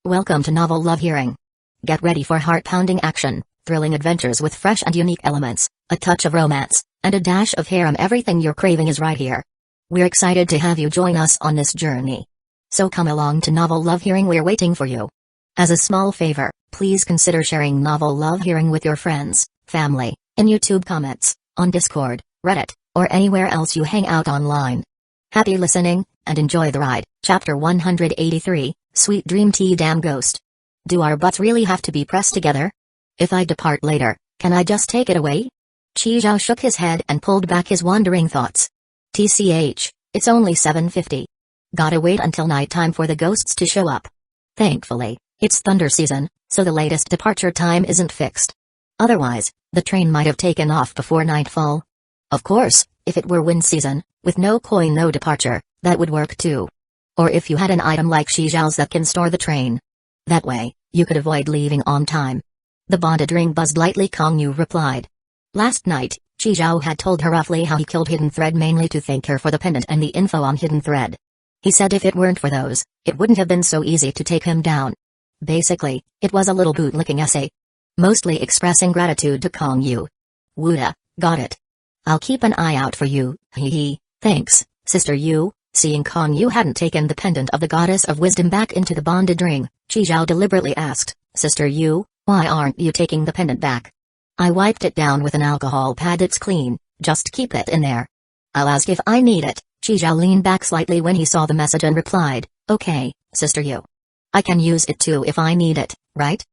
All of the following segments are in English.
Welcome to Novel Love Hearing. Get ready for heart-pounding action, thrilling adventures with fresh and unique elements, a touch of romance, and a dash of harem. Everything you're craving is right here. We're excited to have you join us on this journey. So come along to Novel Love Hearing, we're waiting for you. As a small favor, please consider sharing Novel Love Hearing with your friends, family, in YouTube comments, on Discord, Reddit, or anywhere else you hang out online. Happy listening, and enjoy the ride. Chapter 183, Sweet Dream Tea. Damn ghost. Do our butts really have to be pressed together? If I depart later, can I just take it away? Qizhao shook his head and pulled back his wandering thoughts. TCH, it's only 7:50. Gotta wait until nighttime for the ghosts to show up. Thankfully, it's thunder season, so the latest departure time isn't fixed. Otherwise, the train might have taken off before nightfall. Of course, if it were wind season, with no coin no departure, that would work too. Or if you had an item like Qijiao's that can store the train. That way, you could avoid leaving on time. The bonded ring buzzed lightly. Kongyu replied. Last night, Qijiao had told her roughly how he killed Hidden Thread mainly to thank her for the pendant and the info on Hidden Thread. He said if it weren't for those, it wouldn't have been so easy to take him down. Basically, it was a little bootlicking essay. Mostly expressing gratitude to Kongyu. Wuda, got it. I'll keep an eye out for you, hehe, thanks, Sister Yu. Seeing Kongyu hadn't taken the pendant of the Goddess of Wisdom back into the bonded ring, Qijiao deliberately asked, Sister Yu, why aren't you taking the pendant back? I wiped it down with an alcohol pad, it's clean, just keep it in there. I'll ask if I need it. Qijiao leaned back slightly when he saw the message and replied, okay, Sister Yu. I can use it too if I need it, right?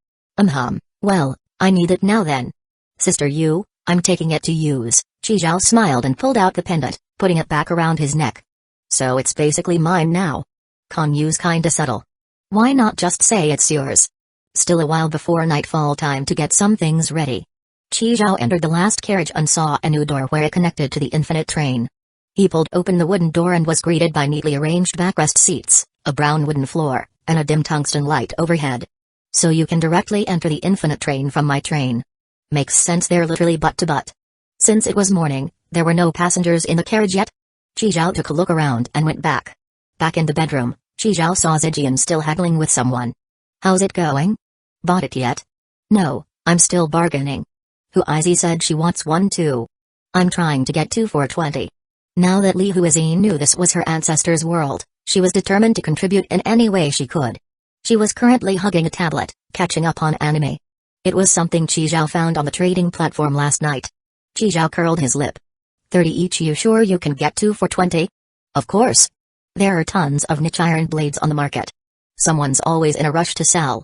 Well, I need it now then. Sister Yu, I'm taking it to use. Qijiao smiled and pulled out the pendant, putting it back around his neck. So it's basically mine now. Kongyu's kinda subtle. Why not just say it's yours? Still a while before nightfall, time to get some things ready. Qijiao entered the last carriage and saw a new door where it connected to the infinite train. He pulled open the wooden door and was greeted by neatly arranged backrest seats, a brown wooden floor, and a dim tungsten light overhead. So you can directly enter the infinite train from my train. Makes sense, they're literally butt to butt. Since it was morning, there were no passengers in the carriage yet. Qijiao took a look around and went back. Back in the bedroom, Qijiao saw Zijian still haggling with someone. How's it going? Bought it yet? No, I'm still bargaining. Huizi said she wants one too. I'm trying to get 2 for 20. Now that Li Huizi knew this was her ancestor's world, she was determined to contribute in any way she could. She was currently hugging a tablet, catching up on anime. It was something Qijiao found on the trading platform last night. Qijiao curled his lip. 30 each, you sure you can get 2 for 20? Of course. There are tons of niche iron blades on the market. Someone's always in a rush to sell.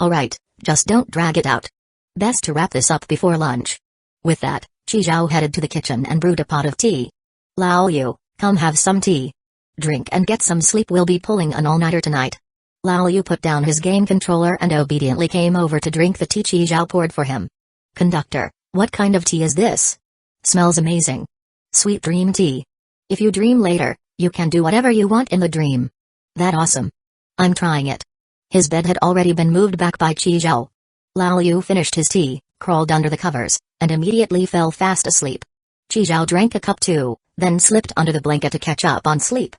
Alright, just don't drag it out. Best to wrap this up before lunch. With that, Qijiao headed to the kitchen and brewed a pot of tea. Lao Yu, come have some tea. Drink and get some sleep, we'll be pulling an all-nighter tonight. Lao Yu put down his game controller and obediently came over to drink the tea Qijiao poured for him. Conductor, what kind of tea is this? Smells amazing. Sweet dream tea. If you dream later, you can do whatever you want in the dream. That awesome. I'm trying it. His bed had already been moved back by Qijiao. Lao Yu finished his tea, crawled under the covers, and immediately fell fast asleep. Qijiao drank a cup too, then slipped under the blanket to catch up on sleep.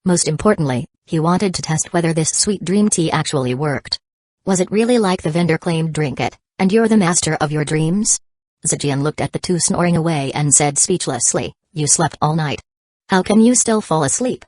Most importantly, he wanted to test whether this sweet dream tea actually worked. Was it really like the vendor claimed, drink it, and you're the master of your dreams? Zijian looked at the two snoring away and said speechlessly, you slept all night. How can you still fall asleep?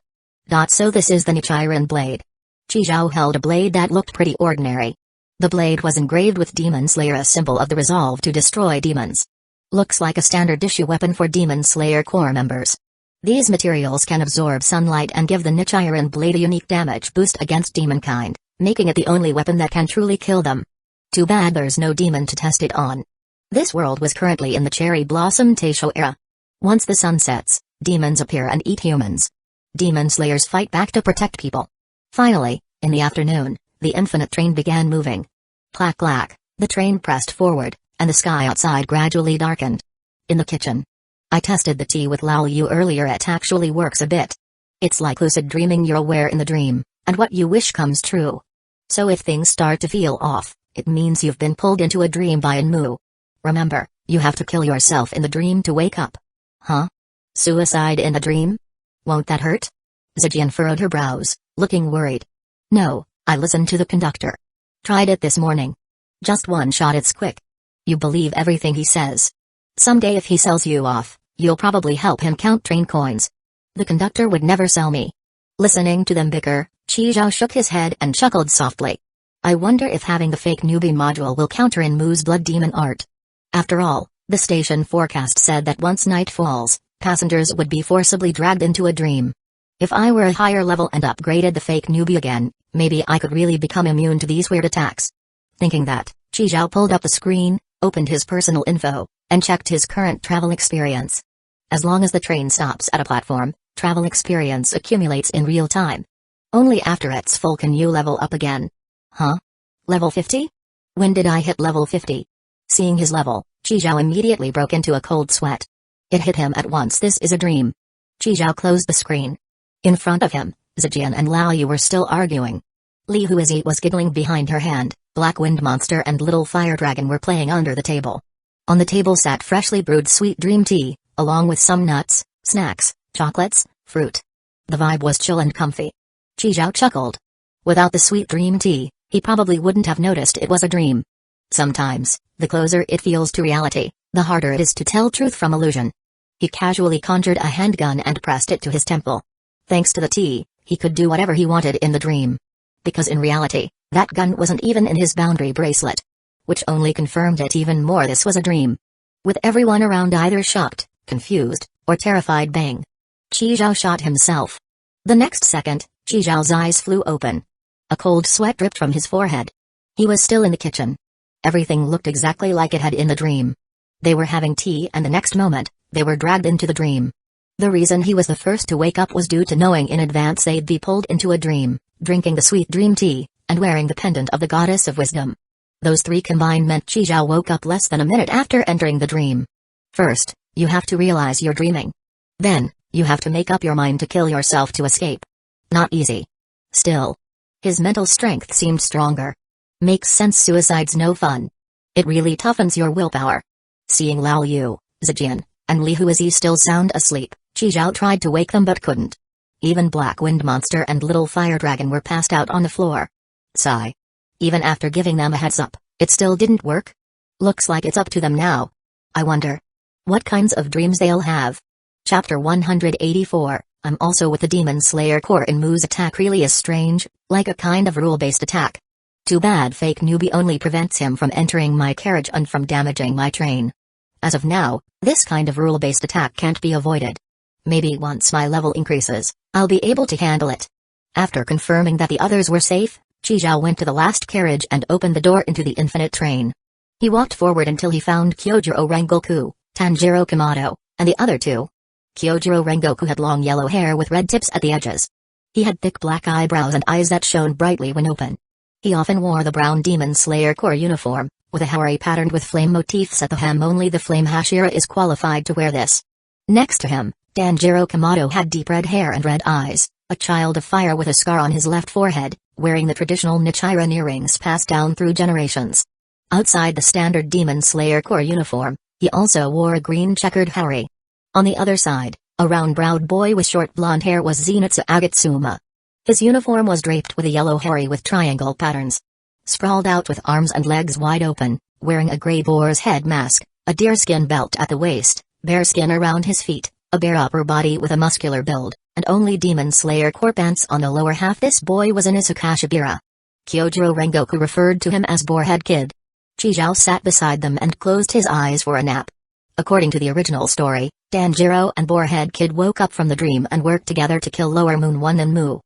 So this is the Nichiren blade. Qijiao held a blade that looked pretty ordinary. The blade was engraved with Demon Slayer, a symbol of the resolve to destroy demons. Looks like a standard issue weapon for Demon Slayer Corps members. These materials can absorb sunlight and give the Nichiren blade a unique damage boost against demonkind, making it the only weapon that can truly kill them. Too bad there's no demon to test it on. This world was currently in the Cherry Blossom Taisho era. Once the sun sets, demons appear and eat humans. Demon slayers fight back to protect people. Finally, in the afternoon, the infinite train began moving. Clack clack, the train pressed forward, and the sky outside gradually darkened. In the kitchen. I tested the tea with Lao Yu earlier, it actually works a bit. It's like lucid dreaming, you're aware in the dream, and what you wish comes true. So if things start to feel off, it means you've been pulled into a dream by Enmu. Remember, you have to kill yourself in the dream to wake up. Huh? Suicide in a dream? Won't that hurt? Zijian furrowed her brows, looking worried. No, I listened to the conductor. Tried it this morning. Just one shot, it's quick. You believe everything he says. Someday if he sells you off, you'll probably help him count train coins. The conductor would never sell me. Listening to them bicker, Chizhou shook his head and chuckled softly. I wonder if having the fake newbie module will counter in Mu's blood demon art. After all, the station forecast said that once night falls, passengers would be forcibly dragged into a dream. If I were a higher level and upgraded the fake newbie again, maybe I could really become immune to these weird attacks. Thinking that, Chizhou pulled up the screen, opened his personal info, and checked his current travel experience. As long as the train stops at a platform, travel experience accumulates in real time. Only after it's full can you level up again. Huh? Level 50? When did I hit level 50? Seeing his level, Chizhou immediately broke into a cold sweat. It hit him at once, this is a dream. Chizhou closed the screen. In front of him, Zijian and Lao Yu were still arguing. Li Huizi was giggling behind her hand, Black Wind Monster and Little Fire Dragon were playing under the table. On the table sat freshly brewed sweet dream tea, along with some nuts, snacks, chocolates, fruit. The vibe was chill and comfy. Chizhou chuckled. Without the sweet dream tea, he probably wouldn't have noticed it was a dream. Sometimes, the closer it feels to reality, the harder it is to tell truth from illusion. He casually conjured a handgun and pressed it to his temple. Thanks to the tea, he could do whatever he wanted in the dream. Because in reality, that gun wasn't even in his boundary bracelet. Which only confirmed it even more, this was a dream. With everyone around either shocked, confused, or terrified, bang. Chizhou shot himself. The next second, Chizhou's eyes flew open. A cold sweat dripped from his forehead. He was still in the kitchen. Everything looked exactly like it had in the dream. They were having tea and the next moment, they were dragged into the dream. The reason he was the first to wake up was due to knowing in advance they'd be pulled into a dream, drinking the sweet dream tea, and wearing the pendant of the Goddess of Wisdom. Those three combined meant Chizhou woke up less than a minute after entering the dream. First, you have to realize you're dreaming. Then, you have to make up your mind to kill yourself to escape. Not easy. Still, his mental strength seemed stronger. Makes sense, suicide's no fun. It really toughens your willpower. Seeing Lao Yu, Zijian, and Li Huizi still sound asleep, Chizhou tried to wake them but couldn't. Even Black Wind Monster and Little Fire Dragon were passed out on the floor. Sigh. Even after giving them a heads up, it still didn't work? Looks like it's up to them now. I wonder what kinds of dreams they'll have. Chapter 184, I'm also with the Demon Slayer Corps in Mu's attack really is strange, like a kind of rule-based attack. Too bad fake newbie only prevents him from entering my carriage and from damaging my train. As of now, this kind of rule-based attack can't be avoided. Maybe once my level increases, I'll be able to handle it. After confirming that the others were safe, Chizhou went to the last carriage and opened the door into the infinite train. He walked forward until he found Kyojiro Rengoku, Tanjiro Kamado, and the other two. Kyojiro Rengoku had long yellow hair with red tips at the edges. He had thick black eyebrows and eyes that shone brightly when open. He often wore the brown Demon Slayer Corps uniform, with a hari patterned with flame motifs at the hem. Only the flame Hashira is qualified to wear this. Next to him, Tanjiro Kamado had deep red hair and red eyes, a child of fire with a scar on his left forehead, wearing the traditional Nichiren earrings passed down through generations. Outside the standard Demon Slayer Corps uniform, he also wore a green checkered hari. On the other side, a round-browed boy with short blonde hair was Zenitsu Agatsuma. His uniform was draped with a yellow hari with triangle patterns. Sprawled out with arms and legs wide open, wearing a gray boar's head mask, a deerskin belt at the waist, bearskin around his feet, a bare upper body with a muscular build, and only Demon Slayer Corps pants on the lower half. This boy was an Isukashibira. Kyojiro Rengoku referred to him as Boarhead Kid. Chizhou sat beside them and closed his eyes for a nap. According to the original story, Tanjiro and Boarhead Kid woke up from the dream and worked together to kill Lower Moon 1 and Mu.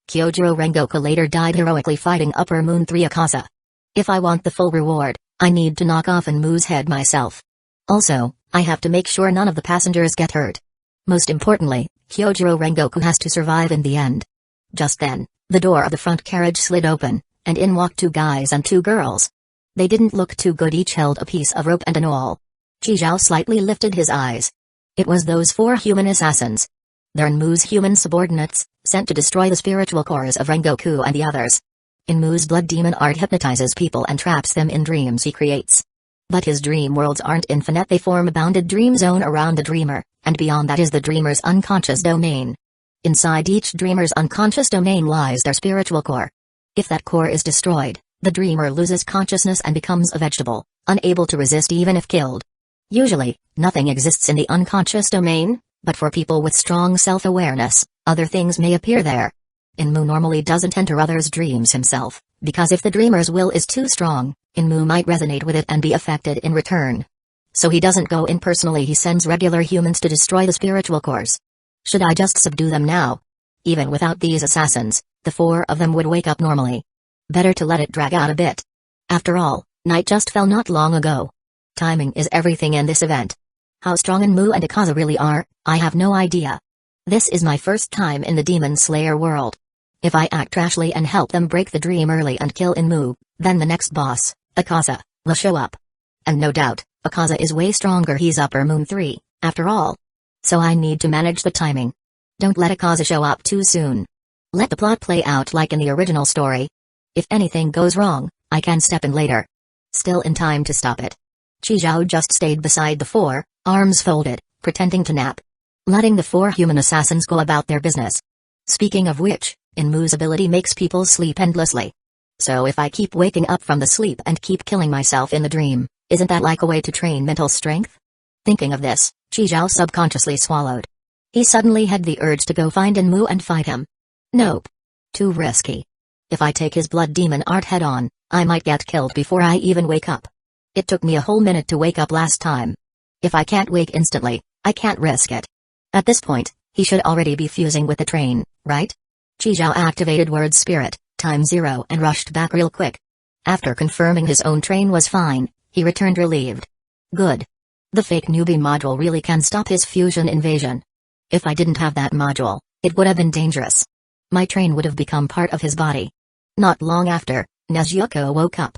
Kyojiro Rengoku later died heroically fighting Upper Moon 3 Akasa. If I want the full reward, I need to knock off Mu's head myself. Also, I have to make sure none of the passengers get hurt. Most importantly, Kyojiro Rengoku has to survive in the end. Just then, the door of the front carriage slid open, and in walked two guys and two girls. They didn't look too good, each held a piece of rope and an awl. Chizhou slightly lifted his eyes. It was those four human assassins. They're Mu's human subordinates, sent to destroy the spiritual cores of Rengoku and the others. In Mu's blood demon art hypnotizes people and traps them in dreams he creates. But his dream worlds aren't infinite, they form a bounded dream zone around the dreamer, and beyond that is the dreamer's unconscious domain. Inside each dreamer's unconscious domain lies their spiritual core. If that core is destroyed, The dreamer loses consciousness and becomes a vegetable, unable to resist even if killed. Usually, nothing exists in the unconscious domain, but for people with strong self-awareness, other things may appear there. Inmu normally doesn't enter others' dreams himself, because if the dreamer's will is too strong, Inmu might resonate with it and be affected in return. So he doesn't go in personally, he sends regular humans to destroy the spiritual cores. Should I just subdue them now? Even without these assassins, the 4 of them would wake up normally. Better to let it drag out a bit. After all, night just fell not long ago. Timing is everything in this event. How strong Inmu and Akaza really are, I have no idea. This is my first time in the Demon Slayer world. If I act rashly and help them break the dream early and kill Inmu, then the next boss, Akaza, will show up. And no doubt, Akaza is way stronger, he's Upper Moon 3, after all. So I need to manage the timing. Don't let Akaza show up too soon. Let the plot play out like in the original story. If anything goes wrong, I can step in later. Still in time to stop it. Chizhou just stayed beside the 4, arms folded, pretending to nap. Letting the 4 human assassins go about their business. Speaking of which, Inmu's ability makes people sleep endlessly. So if I keep waking up from the sleep and keep killing myself in the dream, isn't that like a way to train mental strength? Thinking of this, Chizhou subconsciously swallowed. He suddenly had the urge to go find Inmu and fight him. Nope. Too risky. If I take his blood demon art head on, I might get killed before I even wake up. It took me a whole minute to wake up last time. If I can't wake instantly, I can't risk it. At this point, he should already be fusing with the train, right? Chizhou activated word spirit, time 0 and rushed back real quick. After confirming his own train was fine, he returned relieved. Good. The fake newbie module really can stop his fusion invasion. If I didn't have that module, it would have been dangerous. My train would have become part of his body. Not long after, Nezuko woke up.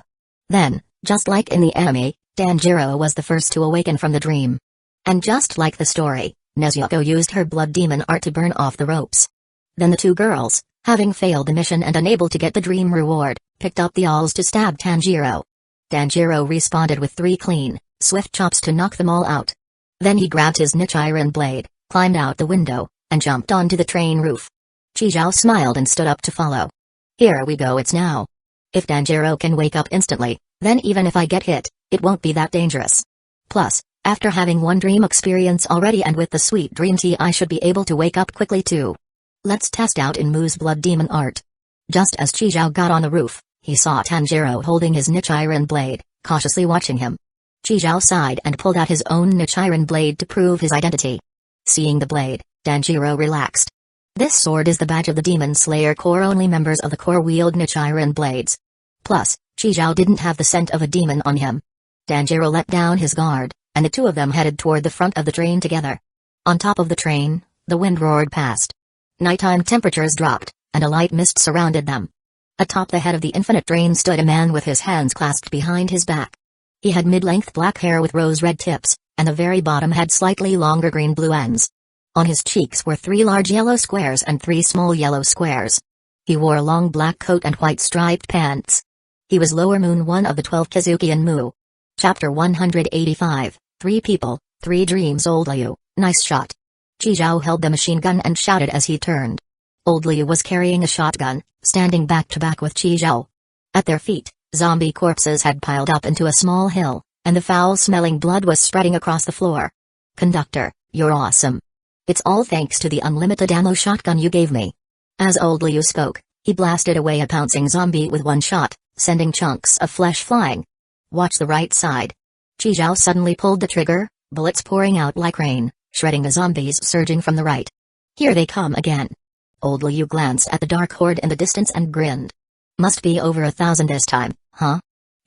Then, just like in the anime, Danjiro was the first to awaken from the dream. And just like the story, Nezuko used her blood demon art to burn off the ropes. Then the 2 girls, having failed the mission and unable to get the dream reward, picked up the awls to stab Tanjiro. Tanjiro responded with 3 clean, swift chops to knock them all out. Then he grabbed his Nichiren blade, climbed out the window, and jumped onto the train roof. Chizhou smiled and stood up to follow. Here we go, it's now. If Tanjiro can wake up instantly, then even if I get hit, it won't be that dangerous. Plus, after having one dream experience already and with the sweet dream tea, I should be able to wake up quickly too. Let's test out Inmu's blood demon art. Just as Chizhou got on the roof, he saw Tanjiro holding his Nichiren blade, cautiously watching him. Chizhou sighed and pulled out his own Nichiren blade to prove his identity. Seeing the blade, Tanjiro relaxed. This sword is the badge of the Demon Slayer Corps. Only members of the Corps wield Nichiren blades. Plus, Chizhou didn't have the scent of a demon on him. Tanjiro let down his guard, and the 2 of them headed toward the front of the train together. On top of the train, the wind roared past. Nighttime temperatures dropped, and a light mist surrounded them. Atop the head of the infinite train stood a man with his hands clasped behind his back. He had mid-length black hair with rose-red tips, and the very bottom had slightly longer green-blue ends. On his cheeks were 3 large yellow squares and 3 small yellow squares. He wore a long black coat and white striped pants. He was Lower Moon 1 of the 12 Kazuki Inmu. Chapter 185, 3 People, 3 Dreams. Old Liu, nice shot. Chizhou held the machine gun and shouted as he turned. Old Liu was carrying a shotgun, standing back to back with Chizhou. At their feet, zombie corpses had piled up into a small hill, and the foul-smelling blood was spreading across the floor. Conductor, you're awesome. It's all thanks to the unlimited ammo shotgun you gave me. As Old Liu spoke, he blasted away a pouncing zombie with 1 shot, sending chunks of flesh flying. Watch the right side. Chizhou suddenly pulled the trigger, bullets pouring out like rain, shredding the zombies surging from the right. Here they come again. Old Liu glanced at the dark horde in the distance and grinned. Must be over 1,000 this time, huh?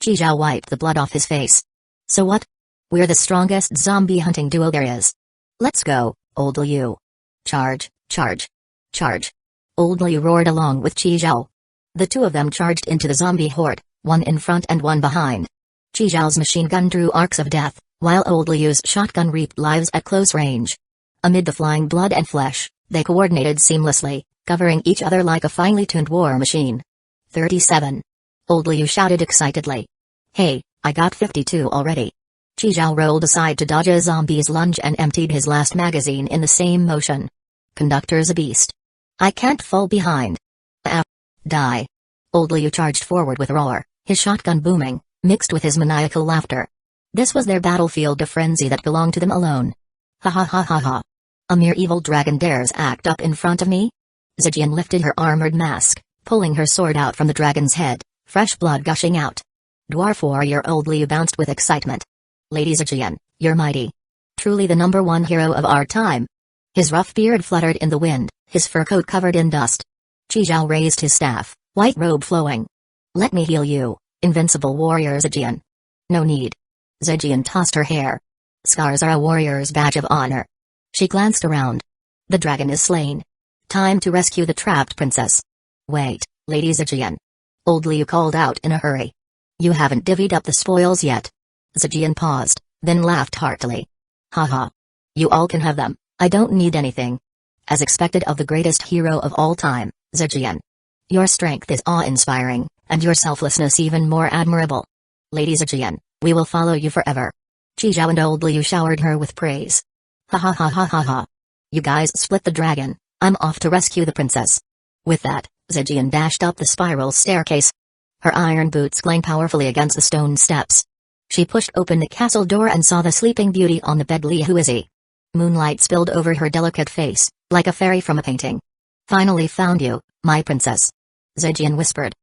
Chizhou wiped the blood off his face. So what? We're the strongest zombie hunting duo there is. Let's go, Old Liu. Charge, charge, charge. Old Liu roared along with Chizhou. The 2 of them charged into the zombie horde, 1 in front and 1 behind. Chizhou's machine gun drew arcs of death, while Old Liu's shotgun reaped lives at close range. Amid the flying blood and flesh, they coordinated seamlessly, covering each other like a finely tuned war machine. 37. Old Liu shouted excitedly. Hey, I got 52 already. Chizhou rolled aside to dodge a zombie's lunge and emptied his last magazine in the same motion. Conductor's a beast. I can't fall behind. Die. Old Liu charged forward with a roar, his shotgun booming, mixed with his maniacal laughter. This was their battlefield of frenzy that belonged to them alone. Ha ha ha ha ha. A mere evil dragon dares act up in front of me? Zijian lifted her armored mask, pulling her sword out from the dragon's head, fresh blood gushing out. Dwarf warrior Old Liu bounced with excitement. Lady Zijian, you're mighty. Truly the #1 hero of our time. His rough beard fluttered in the wind, his fur coat covered in dust. Qizhao raised his staff, white robe flowing. Let me heal you, invincible warrior Zijian. No need. Zijian tossed her hair. Scars are a warrior's badge of honor. She glanced around. The dragon is slain. Time to rescue the trapped princess. Wait, Lady Zijian. Old Liu called out in a hurry. You haven't divvied up the spoils yet. Zijian paused, then laughed heartily. Haha. You all can have them, I don't need anything. As expected of the greatest hero of all time, Zijian. Your strength is awe-inspiring, and your selflessness even more admirable. Lady Zijian, we will follow you forever. Qizhao and Old Liu showered her with praise. Ha ha ha ha ha ha. You guys split the dragon, I'm off to rescue the princess. With that, Zijian dashed up the spiral staircase. Her iron boots clanged powerfully against the stone steps. She pushed open the castle door and saw the sleeping beauty on the bed. Li Huizi. Moonlight spilled over her delicate face, like a fairy from a painting. Finally found you, my princess. Zijian whispered.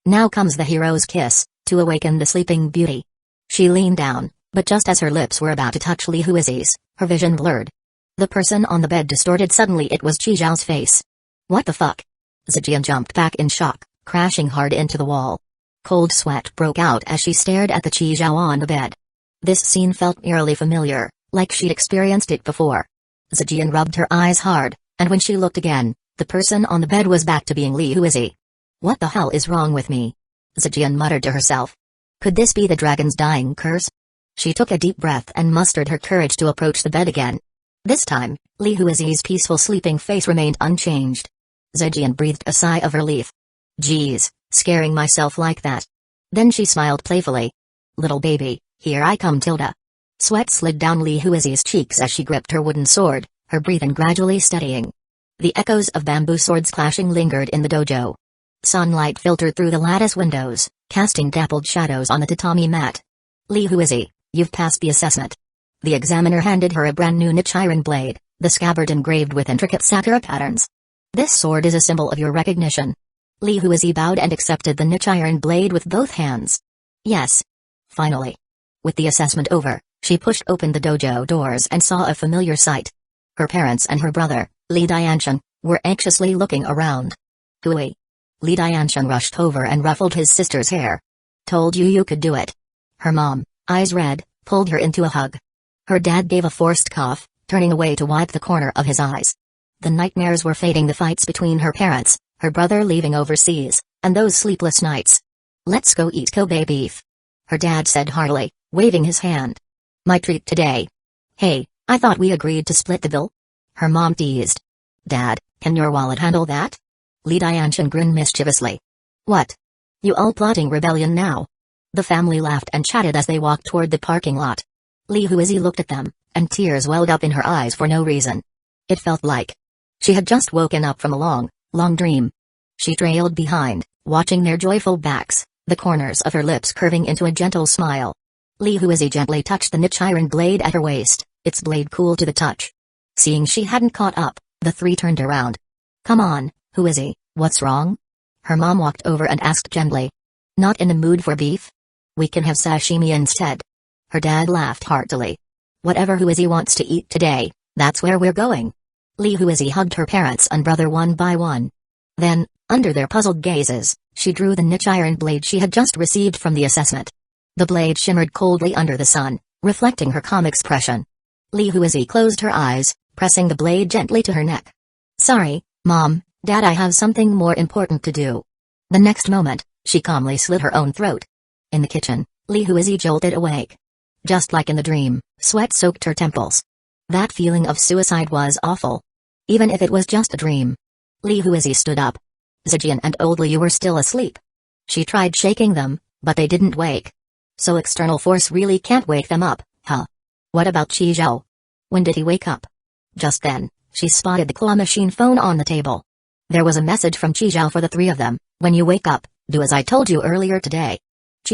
Now comes the hero's kiss, to awaken the sleeping beauty. She leaned down, but just as her lips were about to touch Li Huizi's, her vision blurred. The person on the bed distorted suddenly. It was Qizhao's face. What the fuck? Zijian jumped back in shock, crashing hard into the wall. Cold sweat broke out as she stared at the Qizhao on the bed. This scene felt eerily familiar, like she'd experienced it before. Zijian rubbed her eyes hard, and when she looked again, the person on the bed was back to being Li Huizi. What the hell is wrong with me? Zijian muttered to herself. Could this be the dragon's dying curse? She took a deep breath and mustered her courage to approach the bed again. This time, Li Huizi's peaceful sleeping face remained unchanged. Zijian breathed a sigh of relief. Geez, scaring myself like that. Then she smiled playfully. Little baby, here I come Tilda. Sweat slid down Li Huizi's cheeks as she gripped her wooden sword, her breathing gradually steadying. The echoes of bamboo swords clashing lingered in the dojo. Sunlight filtered through the lattice windows, casting dappled shadows on the tatami mat. Li Huizi, you've passed the assessment. The examiner handed her a brand new Nichiren blade, the scabbard engraved with intricate sakura patterns. This sword is a symbol of your recognition. Li Huizi bowed and accepted the Nichiren blade with both hands. Yes. Finally. With the assessment over, she pushed open the dojo doors and saw a familiar sight. Her parents and her brother, Li Dianshan, were anxiously looking around. Hui. Li Dianshan rushed over and ruffled his sister's hair. Told you you could do it. Her mom, eyes red, pulled her into a hug. Her dad gave a forced cough, turning away to wipe the corner of his eyes. The nightmares were fading, the fights between her parents, her brother leaving overseas, and those sleepless nights. Let's go eat Kobe beef. Her dad said heartily, waving his hand. My treat today. Hey, I thought we agreed to split the bill? Her mom teased. Dad, can your wallet handle that? Li Dianshan grinned mischievously. What? You all plotting rebellion now? The family laughed and chatted as they walked toward the parking lot. Li Huizi looked at them, and tears welled up in her eyes for no reason. It felt like she had just woken up from a long, long dream. She trailed behind, watching their joyful backs, the corners of her lips curving into a gentle smile. Li Huizi gently touched the Nichiren blade at her waist, its blade cool to the touch. Seeing she hadn't caught up, the three turned around. Come on, Huizi, what's wrong? Her mom walked over and asked gently. Not in the mood for beef? We can have sashimi instead. Her dad laughed heartily. Whatever Huizi wants to eat today, that's where we're going. Li Huizi hugged her parents and brother one by one. Then, under their puzzled gazes, she drew the Nichiren blade she had just received from the assessment. The blade shimmered coldly under the sun, reflecting her calm expression. Li Huizi closed her eyes, pressing the blade gently to her neck. Sorry, Mom, Dad, I have something more important to do. The next moment, she calmly slit her own throat. In the kitchen, Li Huizi jolted awake. Just like in the dream, sweat soaked her temples. That feeling of suicide was awful. Even if it was just a dream. Li Huizi stood up. Zijian and Old Liu were still asleep. She tried shaking them, but they didn't wake. So external force really can't wake them up, huh? What about Qizhao? When did he wake up? Just then, she spotted the claw machine phone on the table. There was a message from Qizhao for the three of them. When you wake up, do as I told you earlier today.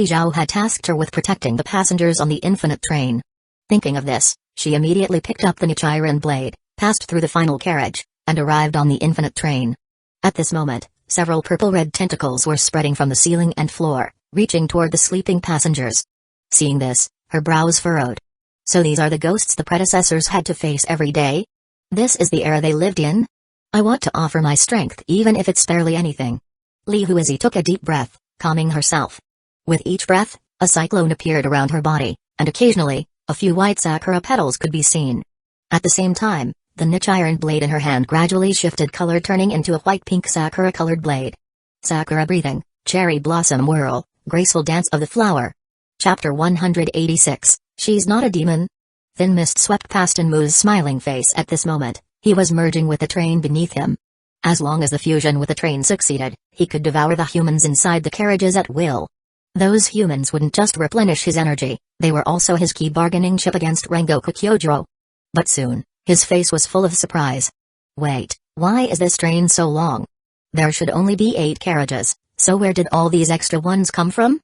Zhao had tasked her with protecting the passengers on the infinite train. Thinking of this, she immediately picked up the Nichiren blade, passed through the final carriage, and arrived on the infinite train. At this moment, several purple-red tentacles were spreading from the ceiling and floor, reaching toward the sleeping passengers. Seeing this, her brows furrowed. So these are the ghosts the predecessors had to face every day? This is the era they lived in? I want to offer my strength even if it's barely anything. Li Huizi took a deep breath, calming herself. With each breath, a cyclone appeared around her body, and occasionally, a few white sakura petals could be seen. At the same time, the Nichiren blade in her hand gradually shifted color, turning into a white-pink sakura-colored blade. Sakura breathing, cherry blossom whirl, graceful dance of the flower. Chapter 186, She's Not a Demon. Thin mist swept past Enmu's smiling face at this moment. He was merging with the train beneath him. As long as the fusion with the train succeeded, he could devour the humans inside the carriages at will. Those humans wouldn't just replenish his energy, they were also his key bargaining chip against Rengoku Kyojuro. But soon, his face was full of surprise. Wait, why is this train so long? There should only be 8 carriages, so where did all these extra ones come from?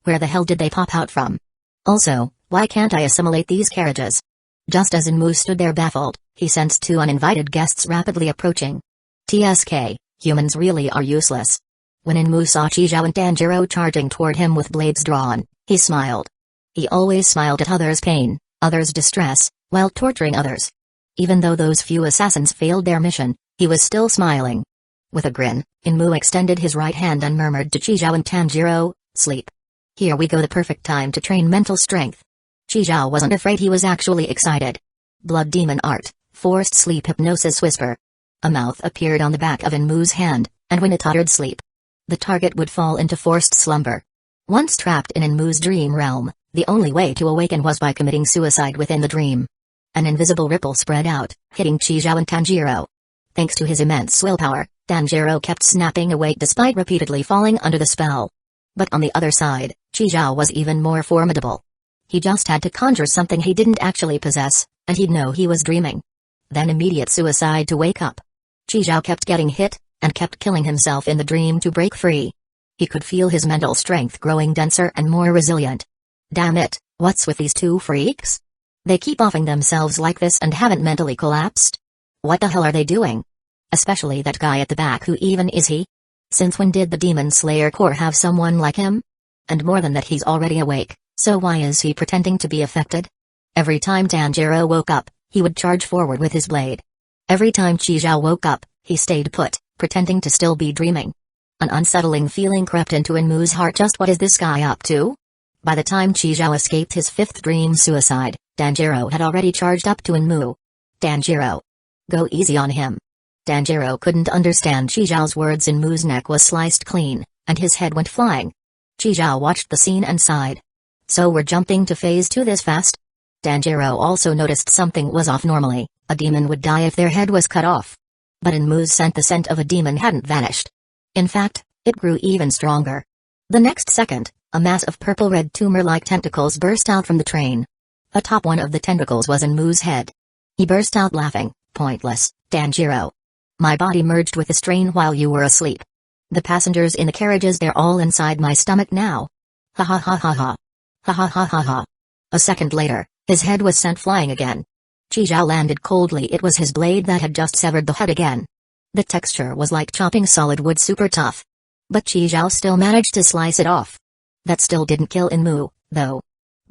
Where the hell did they pop out from? Also, why can't I assimilate these carriages? Just as Enmu stood there baffled, he sensed 2 uninvited guests rapidly approaching. TSK, humans really are useless. When Enmu saw Chizhou and Tanjiro charging toward him with blades drawn, he smiled. He always smiled at others' pain, others' distress, while torturing others. Even though those few assassins failed their mission, he was still smiling. With a grin, Enmu extended his right hand and murmured to Chizhou and Tanjiro, "Sleep. Here we go, the perfect time to train mental strength." Chizhou wasn't afraid, he was actually excited. Blood demon art, forced sleep hypnosis whisper. A mouth appeared on the back of Enmu's hand, and when it uttered sleep, the target would fall into forced slumber. Once trapped in Enmu's dream realm, the only way to awaken was by committing suicide within the dream. An invisible ripple spread out, hitting Chizhou and Tanjiro. Thanks to his immense willpower, Tanjiro kept snapping awake despite repeatedly falling under the spell. But on the other side, Chizhou was even more formidable. He just had to conjure something he didn't actually possess, and he'd know he was dreaming. Then immediate suicide to wake up. Chizhou kept getting hit, and kept killing himself in the dream to break free. He could feel his mental strength growing denser and more resilient. Damn it, what's with these 2 freaks? They keep offing themselves like this and haven't mentally collapsed? What the hell are they doing? Especially that guy at the back, who even is he? Since when did the Demon Slayer Corps have someone like him? And more than that, he's already awake, so why is he pretending to be affected? Every time Tanjiro woke up, he would charge forward with his blade. Every time Chizhou woke up, he stayed put, pretending to still be dreaming. An unsettling feeling crept into Enmu's heart. Just what is this guy up to? By the time Chizhou escaped his 5th dream suicide, Tanjiro had already charged up to Enmu. Tanjiro. Go easy on him. Tanjiro couldn't understand Chizhou's words. Enmu's neck was sliced clean, and his head went flying. Chizhou watched the scene and sighed. So we're jumping to phase 2 this fast? Tanjiro also noticed something was off. Normally, a demon would die if their head was cut off. But Enmu's scent, the scent of a demon, hadn't vanished. In fact, it grew even stronger. The next second, a mass of purple-red tumor-like tentacles burst out from the train. Atop one of the tentacles was Enmu's head. He burst out laughing. Pointless, Tanjiro. My body merged with the strain while you were asleep. The passengers in the carriages, they're all inside my stomach now. Ha ha ha ha ha. Ha ha ha ha ha. A second later, his head was sent flying again. Chizhou landed coldly. It was his blade that had just severed the head again. The texture was like chopping solid wood, super tough. But Chizhou still managed to slice it off. That still didn't kill Enmu, though.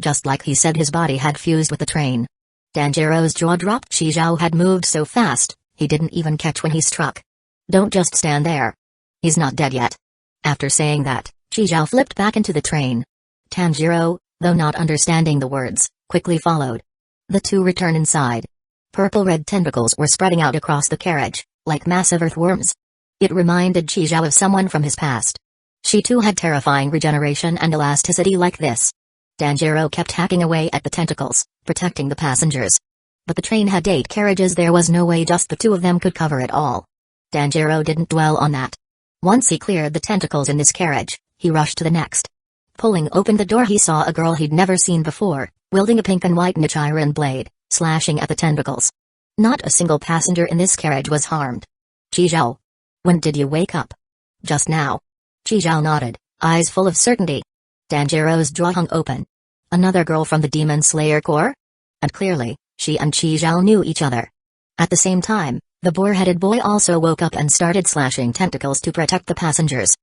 Just like he said, his body had fused with the train. Tanjiro's jaw dropped. Chizhou had moved so fast, he didn't even catch when he struck. Don't just stand there. He's not dead yet. After saying that, Chizhou flipped back into the train. Tanjiro, though not understanding the words, quickly followed. The 2 returned inside. Purple-red tentacles were spreading out across the carriage, like massive earthworms. It reminded Chizhou of someone from his past. She too had terrifying regeneration and elasticity like this. Tanjiro kept hacking away at the tentacles, protecting the passengers. But the train had 8 carriages, there was no way just the 2 of them could cover it all. Tanjiro didn't dwell on that. Once he cleared the tentacles in this carriage, he rushed to the next. Pulling open the door, he saw a girl he'd never seen before, wielding a pink and white Nichiren blade, slashing at the tentacles. Not a single passenger in this carriage was harmed. Chizhou. When did you wake up? Just now. Chizhou nodded, eyes full of certainty. Danjiro's jaw hung open. Another girl from the Demon Slayer Corps? And clearly, she and Chizhao knew each other. At the same time, the boar-headed boy also woke up and started slashing tentacles to protect the passengers.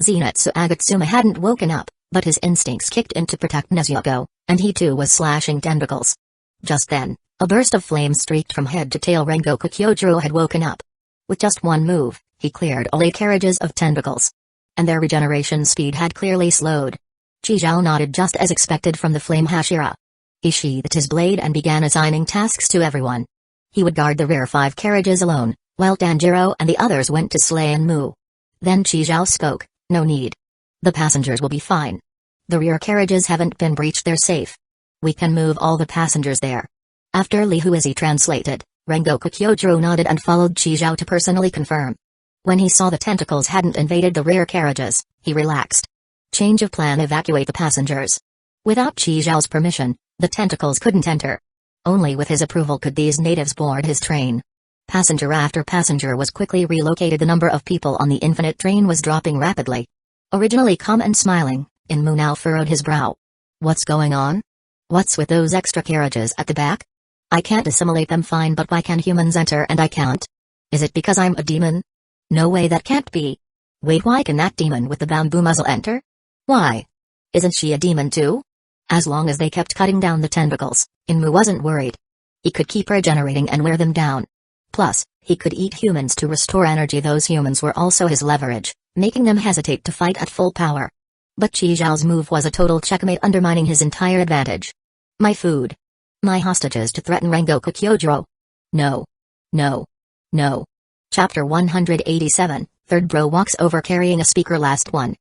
Zenitsu Agatsuma hadn't woken up, but his instincts kicked in to protect Nezuko, and he too was slashing tentacles. Just then, a burst of flame streaked from head to tail. Rengoku Kyojuro had woken up. With just one move, he cleared all 8 carriages of tentacles. And their regeneration speed had clearly slowed. Chizhao nodded just as expected from the flame Hashira. He sheathed his blade and began assigning tasks to everyone. He would guard the rear 5 carriages alone, while Tanjiro and the others went to slay Enmu. Then Chizhao spoke, "No need. The passengers will be fine. The rear carriages haven't been breached, they're safe. We can move all the passengers there." After Li Huizi translated, Rengoku Kyojuro nodded and followed Chizhao to personally confirm. When he saw the tentacles hadn't invaded the rear carriages, he relaxed. Change of plan: evacuate the passengers. Without Chizhao's permission, the tentacles couldn't enter. Only with his approval could these natives board his train. Passenger after passenger was quickly relocated. The number of people on the infinite train was dropping rapidly. Originally calm and smiling, Enmu now furrowed his brow. What's going on? What's with those extra carriages at the back? I can't assimilate them fine, but why can humans enter and I can't? Is it because I'm a demon? No way, that can't be. Wait, why can that demon with the bamboo muzzle enter? Why? Isn't she a demon too? As long as they kept cutting down the tentacles, Enmu wasn't worried. He could keep regenerating and wear them down. Plus, he could eat humans to restore energy. Those humans were also his leverage, making them hesitate to fight at full power. But Chizhao's move was a total checkmate, undermining his entire advantage. My food. My hostages to threaten Rengoku Kyojuro. No. No. No. Chapter 187, Third Bro walks over carrying a speaker. Last one.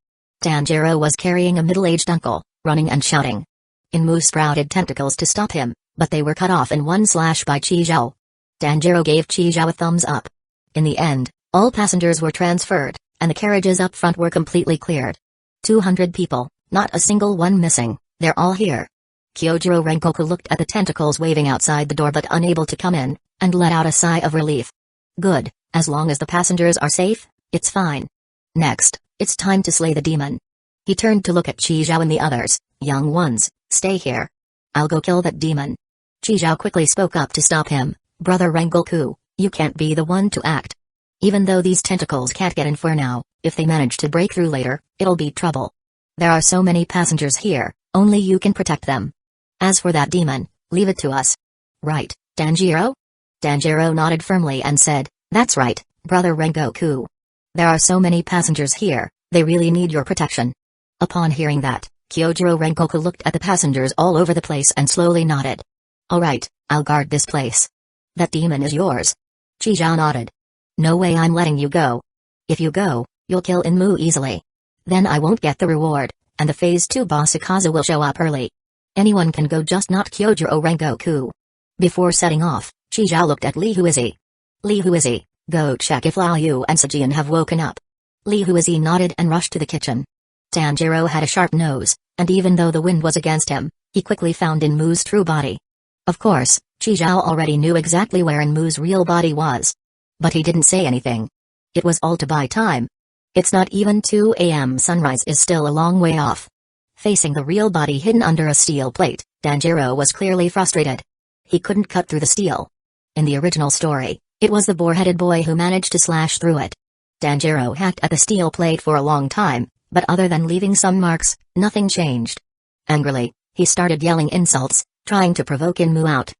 Tanjiro was carrying a middle-aged uncle, running and shouting. Enmu sprouted tentacles to stop him, but they were cut off in one slash by Chizhao. Tanjiro gave Chizhao a thumbs up. In the end, all passengers were transferred, and the carriages up front were completely cleared. 200 people, not a single one missing. They're all here. Kyojuro Rengoku looked at the tentacles waving outside the door but unable to come in, and let out a sigh of relief. Good, as long as the passengers are safe, it's fine. Next, it's time to slay the demon. He turned to look at Chizhao and the others. Young ones, stay here. I'll go kill that demon. Chizhao quickly spoke up to stop him. Brother Rengoku, you can't be the one to act. Even though these tentacles can't get in for now, if they manage to break through later, it'll be trouble. There are so many passengers here, only you can protect them. As for that demon, leave it to us. Right, Tanjiro? Tanjiro nodded firmly and said, that's right, Brother Rengoku. There are so many passengers here, they really need your protection. Upon hearing that, Kyojuro Rengoku looked at the passengers all over the place and slowly nodded. Alright, I'll guard this place. That demon is yours. Chizhao nodded. No way I'm letting you go. If you go, you'll kill Enmu easily. Then I won't get the reward, and the Phase 2 boss Akaza will show up early. Anyone can go, just not Kyojuro Rengoku. Before setting off, Chizhao looked at Li Huizi. Li Huizi, go check if Lao Yu and Sajin have woken up. Li Huizi nodded and rushed to the kitchen. Tanjiro had a sharp nose, and even though the wind was against him, he quickly found Enmu's true body. Of course, Chizhao already knew exactly where Enmu's real body was. But he didn't say anything. It was all to buy time. It's not even 2 a.m. Sunrise is still a long way off. Facing the real body hidden under a steel plate, Tanjiro was clearly frustrated. He couldn't cut through the steel. In the original story, it was the boar-headed boy who managed to slash through it. Tanjiro hacked at the steel plate for a long time, but other than leaving some marks, nothing changed. Angrily, he started yelling insults, trying to provoke Enmu out.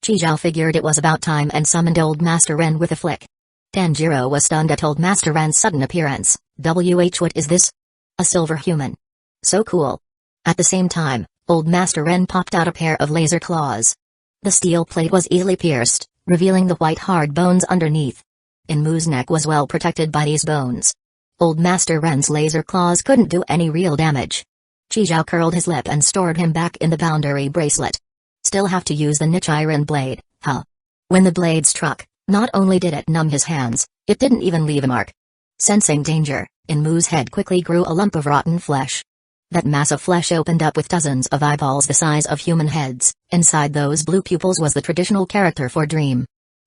Chizhao figured it was about time and summoned Old Master Ren with a flick. Tanjiro was stunned at Old Master Ren's sudden appearance. What is this? A silver human. So cool. At the same time, Old Master Ren popped out a pair of laser claws. The steel plate was easily pierced, revealing the white hard bones underneath. Enmu's neck was well protected by these bones. Old Master Ren's laser claws couldn't do any real damage. Chizhao curled his lip and stored him back in the boundary bracelet. Still have to use the niche iron blade, huh? When the blade struck, not only did it numb his hands, it didn't even leave a mark. Sensing danger, Enmu's head quickly grew a lump of rotten flesh. That mass of flesh opened up with dozens of eyeballs the size of human heads. Inside those blue pupils was the traditional character for dream.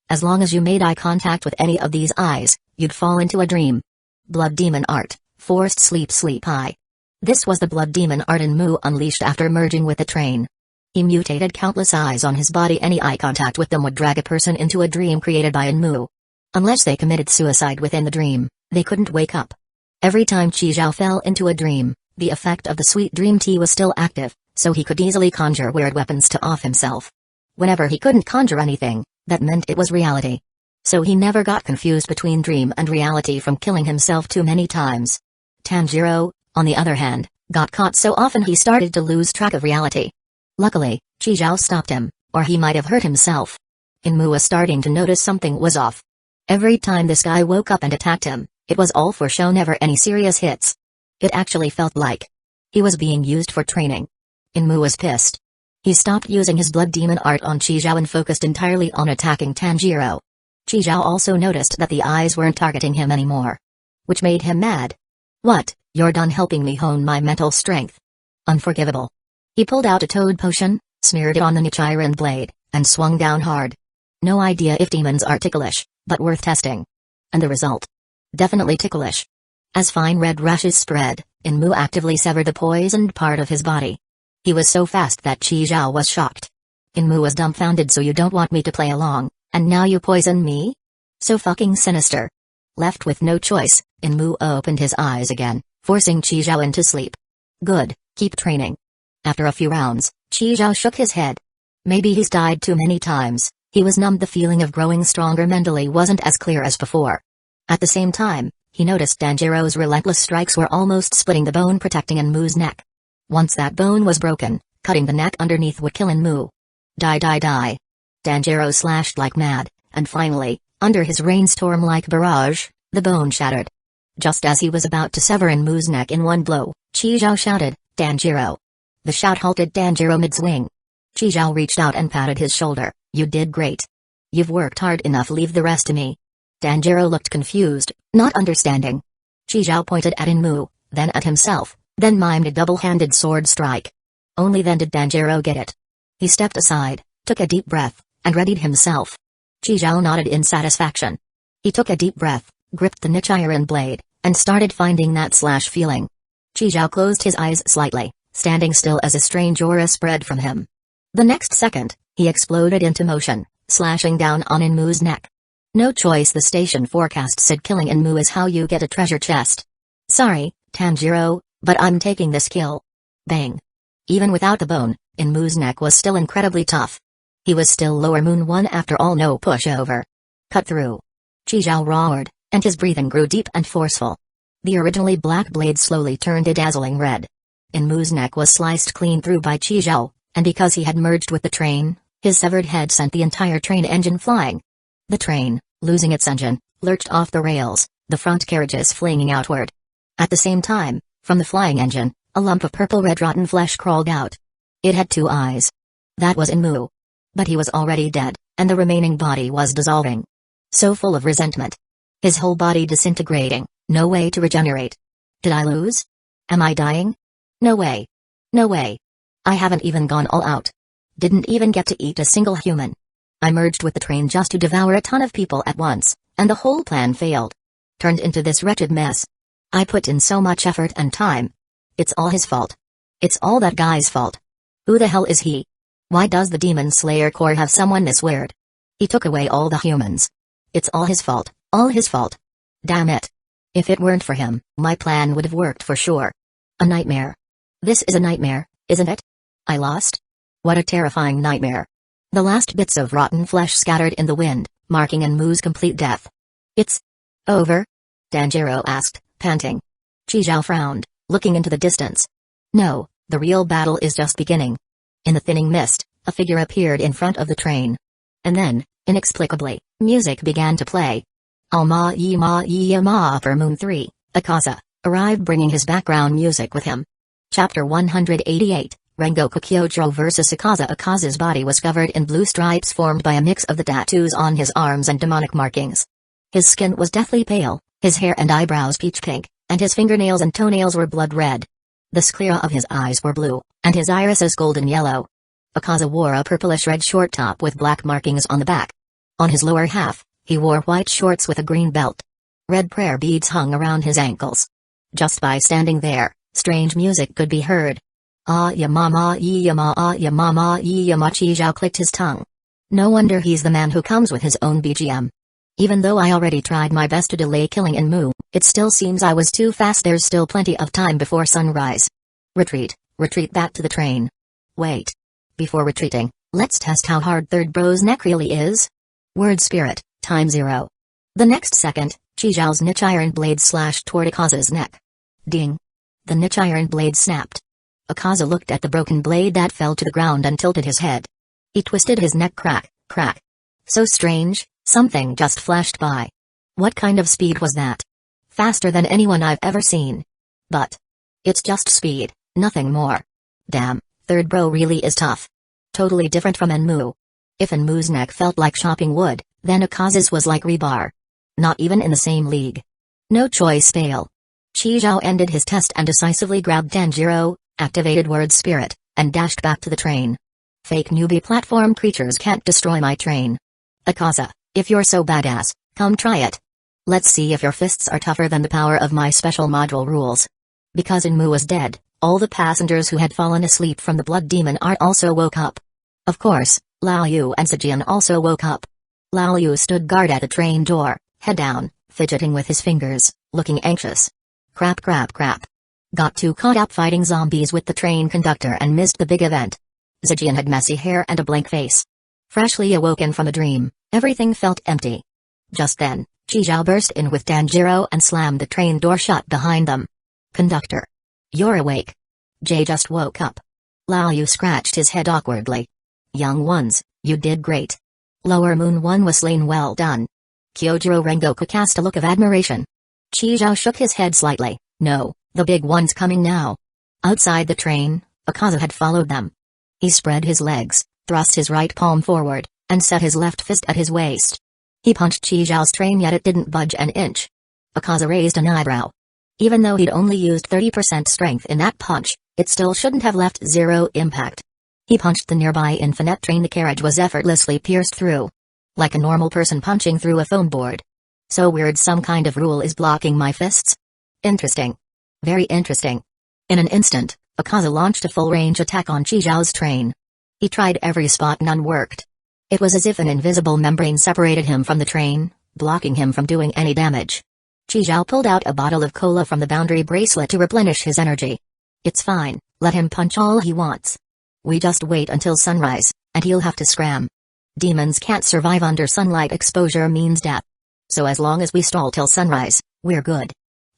As long as you made eye contact with any of these eyes, you'd fall into a dream. Blood demon art, forced sleep eye. This was the blood demon art Mu unleashed after merging with the train. He mutated countless eyes on his body. Any eye contact with them would drag a person into a dream created by Mu. Unless they committed suicide within the dream, they couldn't wake up. Every time Chizhao fell into a dream, the effect of the sweet dream tea was still active, so he could easily conjure weird weapons to off himself. Whenever he couldn't conjure anything, that meant it was reality. So he never got confused between dream and reality from killing himself too many times. Tanjiro, on the other hand, got caught so often he started to lose track of reality. Luckily, Chizhao stopped him, or he might have hurt himself. Mu was starting to notice something was off. Every time this guy woke up and attacked him, it was all for show, never any serious hits. It actually felt like he was being used for training. Mu was pissed. He stopped using his blood demon art on Chizhao and focused entirely on attacking Tanjiro. Chizhao also noticed that the eyes weren't targeting him anymore, which made him mad. What, you're done helping me hone my mental strength? Unforgivable. He pulled out a toad potion, smeared it on the Nichiren blade, and swung down hard. No idea if demons are ticklish, but worth testing. And the result? Definitely ticklish. As fine red rashes spread, Mu actively severed the poisoned part of his body. He was so fast that Chizhao was shocked. Mu was dumbfounded. So you don't want me to play along, and now you poison me? So fucking sinister. Left with no choice, Mu opened his eyes again, forcing Chizhao into sleep. Good, keep training. After a few rounds, Chizhao shook his head. Maybe he's died too many times. He was numbed. The feeling of growing stronger mentally wasn't as clear as before. At the same time, he noticed Tanjiro's relentless strikes were almost splitting the bone protecting Mu's neck. Once that bone was broken, cutting the neck underneath would kill Mu. Die die die. Tanjiro slashed like mad, and finally, under his rainstorm-like barrage, the bone shattered. Just as he was about to sever Mu's neck in one blow, Chizhao shouted, "Tanjiro!" The shout halted Tanjiro mid-swing. Chizhao reached out and patted his shoulder. You did great. You've worked hard enough, leave the rest to me. Tanjiro looked confused, not understanding. Chizhao pointed at Mu, then at himself, then mimed a double-handed sword strike. Only then did Tanjiro get it. He stepped aside, took a deep breath, and readied himself. Chizhao nodded in satisfaction. He took a deep breath, gripped the Nichiren blade, and started finding that slash feeling. Chizhao closed his eyes slightly, standing still as a strange aura spread from him. The next second, he exploded into motion, slashing down on Mu's neck. No choice, the station forecast said killing Mu is how you get a treasure chest. Sorry, Tanjiro, but I'm taking this kill. Bang. Even without the bone, Mu's neck was still incredibly tough. He was still Lower Moon 1 after all, no pushover. Cut through. Chizhao roared, and his breathing grew deep and forceful. The originally black blade slowly turned a dazzling red. Mu's neck was sliced clean through by Chizhao, and because he had merged with the train, his severed head sent the entire train engine flying. The train, losing its engine, lurched off the rails, the front carriages flinging outward. At the same time, from the flying engine, a lump of purple-red rotten flesh crawled out. It had 2 eyes. That was Mu. But he was already dead, and the remaining body was dissolving. So full of resentment. His whole body disintegrating, no way to regenerate. Did I lose? Am I dying? No way. No way. I haven't even gone all out. Didn't even get to eat a single human. I merged with the train just to devour a ton of people at once, and the whole plan failed. Turned into this wretched mess. I put in so much effort and time. It's all his fault. It's all that guy's fault. Who the hell is he? Why does the Demon Slayer Corps have someone this weird? He took away all the humans. It's all his fault, all his fault. Damn it. If it weren't for him, my plan would have worked for sure. A nightmare. This is a nightmare, isn't it? I lost? What a terrifying nightmare. The last bits of rotten flesh scattered in the wind, marking Mu's complete death. It's over? Tanjiro asked, panting. Chizhao frowned, looking into the distance. No, the real battle is just beginning. In the thinning mist, a figure appeared in front of the train. And then, inexplicably, music began to play. Alma Yama Upper Moon 3, Akaza, arrived bringing his background music with him. Chapter 188, Rengoku Kyojo vs Akaza. Akaza's body was covered in blue stripes formed by a mix of the tattoos on his arms and demonic markings. His skin was deathly pale, his hair and eyebrows peach pink, and his fingernails and toenails were blood red. The sclera of his eyes were blue, and his irises golden yellow. Akaza wore a purplish-red short top with black markings on the back. On his lower half, he wore white shorts with a green belt. Red prayer beads hung around his ankles. Just by standing there, Strange music could be heard. Ah ya mama yama ah ya mama yama. Chizhao clicked his tongue. No wonder he's the man who comes with his own BGM. Even though I already tried my best to delay killing in Mu, it still seems I was too fast. There's still plenty of time before sunrise. Retreat back to the train. Wait. Before retreating, let's test how hard third bro's neck really is. Word spirit, time 0. The next second, Chizhao's niche iron blade slashed toward Akaza's neck. Ding. The niche iron blade snapped. Akaza looked at the broken blade that fell to the ground and tilted his head. He twisted his neck. Crack. So strange, something just flashed by. What kind of speed was that? Faster than anyone I've ever seen. But it's just speed, nothing more. Damn, third bro really is tough. Totally different from Enmu. If Enmu's neck felt like chopping wood, then Akaza's was like rebar. Not even in the same league. No choice fail. Chizhao ended his test and decisively grabbed Tanjiro, activated word spirit, and dashed back to the train. Fake newbie platform creatures can't destroy my train. Akaza, if you're so badass, come try it. Let's see if your fists are tougher than the power of my special module rules. Because Enmu was dead, all the passengers who had fallen asleep from the blood demon art also woke up. Of course, Lao Yu and Zijian also woke up. Lao Yu stood guard at the train door, head down, fidgeting with his fingers, looking anxious. Crap. Got too caught up fighting zombies with the train conductor and missed the big event. Zijian had messy hair and a blank face. Freshly awoken from a dream, everything felt empty. Just then, Chizhao burst in with Tanjiro and slammed the train door shut behind them. Conductor. You're awake. Jay just woke up. Lao Yu scratched his head awkwardly. Young ones, you did great. Lower Moon 1 was slain, well done. Kyojiro Rengoku cast a look of admiration. Chizhao shook his head slightly. No, the big one's coming now. Outside the train, Akaza had followed them. He spread his legs, thrust his right palm forward, and set his left fist at his waist. He punched Chizhao's train, yet it didn't budge an inch. Akaza raised an eyebrow. Even though he'd only used 30% strength in that punch, it still shouldn't have left zero impact. He punched the nearby infinite train. The carriage was effortlessly pierced through. Like a normal person punching through a foam board. So weird, some kind of rule is blocking my fists? Interesting. Very interesting. In an instant, Akaza launched a full-range attack on Chizhao's train. He tried every spot, none worked. It was as if an invisible membrane separated him from the train, blocking him from doing any damage. Chizhao pulled out a bottle of cola from the boundary bracelet to replenish his energy. It's fine, let him punch all he wants. We just wait until sunrise, and he'll have to scram. Demons can't survive under sunlight, exposure means death. So as long as we stall till sunrise, we're good.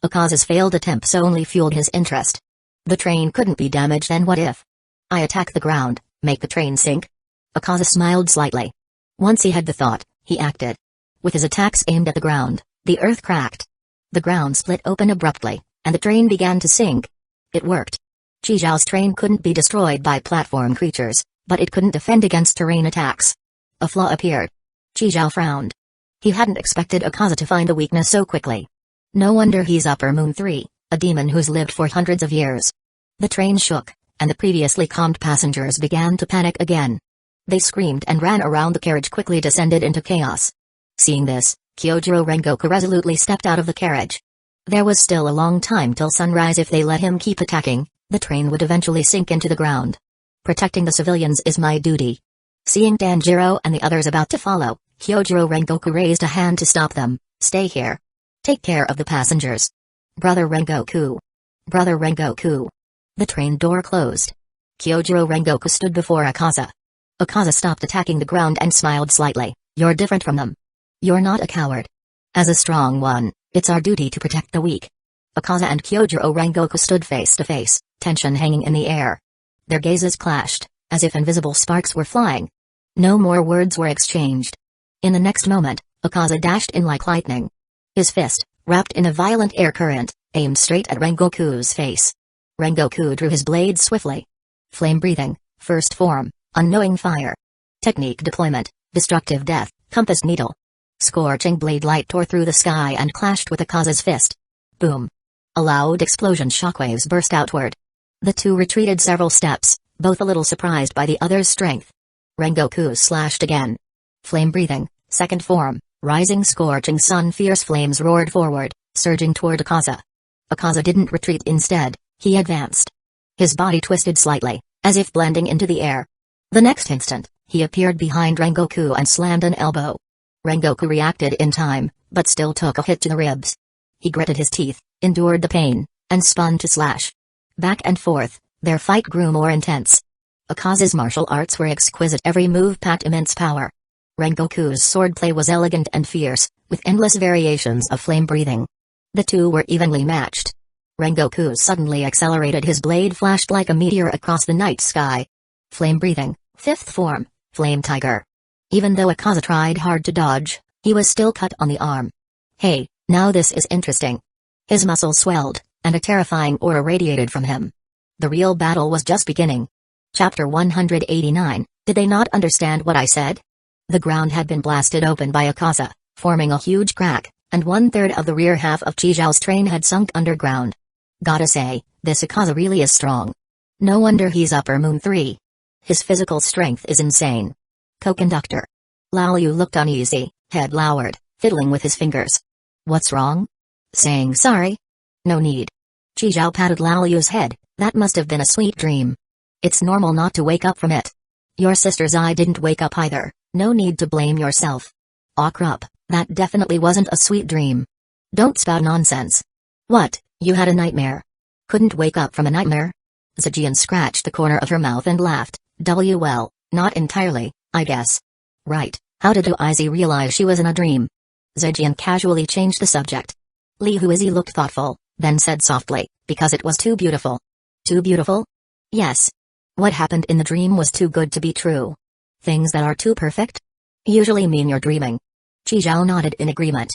Akaza's failed attempts only fueled his interest. The train couldn't be damaged, then what if I attack the ground, make the train sink? Akaza smiled slightly. Once he had the thought, he acted. With his attacks aimed at the ground, the earth cracked. The ground split open abruptly, and the train began to sink. It worked. Chizhao's train couldn't be destroyed by platform creatures, but it couldn't defend against terrain attacks. A flaw appeared. Chizhao frowned. He hadn't expected Akaza to find a weakness so quickly. No wonder he's Upper Moon 3, a demon who's lived for hundreds of years. The train shook, and the previously calmed passengers began to panic again. They screamed and ran around. The carriage quickly descended into chaos. Seeing this, Kyojiro Rengoku resolutely stepped out of the carriage. There was still a long time till sunrise. If they let him keep attacking, the train would eventually sink into the ground. Protecting the civilians is my duty. Seeing Tanjiro and the others about to follow, Kyojiro Rengoku raised a hand to stop them. Stay here. Take care of the passengers. Brother Rengoku. Brother Rengoku. The train door closed. Kyojiro Rengoku stood before Akaza. Akaza stopped attacking the ground and smiled slightly. You're different from them. You're not a coward. As a strong one, it's our duty to protect the weak. Akaza and Kyojiro Rengoku stood face to face, tension hanging in the air. Their gazes clashed, as if invisible sparks were flying. No more words were exchanged. In the next moment, Akaza dashed in like lightning. His fist, wrapped in a violent air current, aimed straight at Rengoku's face. Rengoku drew his blade swiftly. Flame breathing, first form, unknowing fire. Technique deployment, destructive death, compass needle. Scorching blade light tore through the sky and clashed with Akaza's fist. Boom. A loud explosion, shockwaves burst outward. The two retreated several steps, both a little surprised by the other's strength. Rengoku slashed again. Flame breathing, second form, rising scorching sun, fierce flames roared forward, surging toward Akaza. Akaza didn't retreat, instead, He advanced. His body twisted slightly, as if blending into the air. The next instant, he appeared behind Rengoku and slammed an elbow. Rengoku reacted in time, but still took a hit to the ribs. He gritted his teeth, endured the pain, and spun to slash. Back and forth, their fight grew more intense. Akaza's martial arts were exquisite, every move packed immense power. Rengoku's swordplay was elegant and fierce, with endless variations of flame breathing. The two were evenly matched. Rengoku suddenly accelerated, his blade flashed like a meteor across the night sky. Flame breathing, fifth form, Flame Tiger. Even though Akaza tried hard to dodge, he was still cut on the arm. Hey, now this is interesting. His muscles swelled, and a terrifying aura radiated from him. The real battle was just beginning. Chapter 189, Did they not understand what I said? The ground had been blasted open by Akaza, forming a huge crack, and 1/3 of the rear half of Chijiao's train had sunk underground. Gotta say, this Akaza really is strong. No wonder he's Upper Moon 3. His physical strength is insane. Co-conductor. Lao Yu looked uneasy, head lowered, fiddling with his fingers. What's wrong? Saying sorry? No need. Chijiao patted Lao Yu's head, that must have been a sweet dream. It's normal not to wake up from it. Your sister's eye didn't wake up either, no need to blame yourself. Aw crap, that definitely wasn't a sweet dream. Don't spout nonsense. What, you had a nightmare? Couldn't wake up from a nightmare? Zhejian scratched the corner of her mouth and laughed. Well, not entirely, I guess. Right, how did Aizen realize she was in a dream? Zhejian casually changed the subject. Li Huizi looked thoughtful, then said softly, because it was too beautiful. Too beautiful? Yes. What happened in the dream was too good to be true. Things that are too perfect? Usually mean you're dreaming. Chijiao nodded in agreement.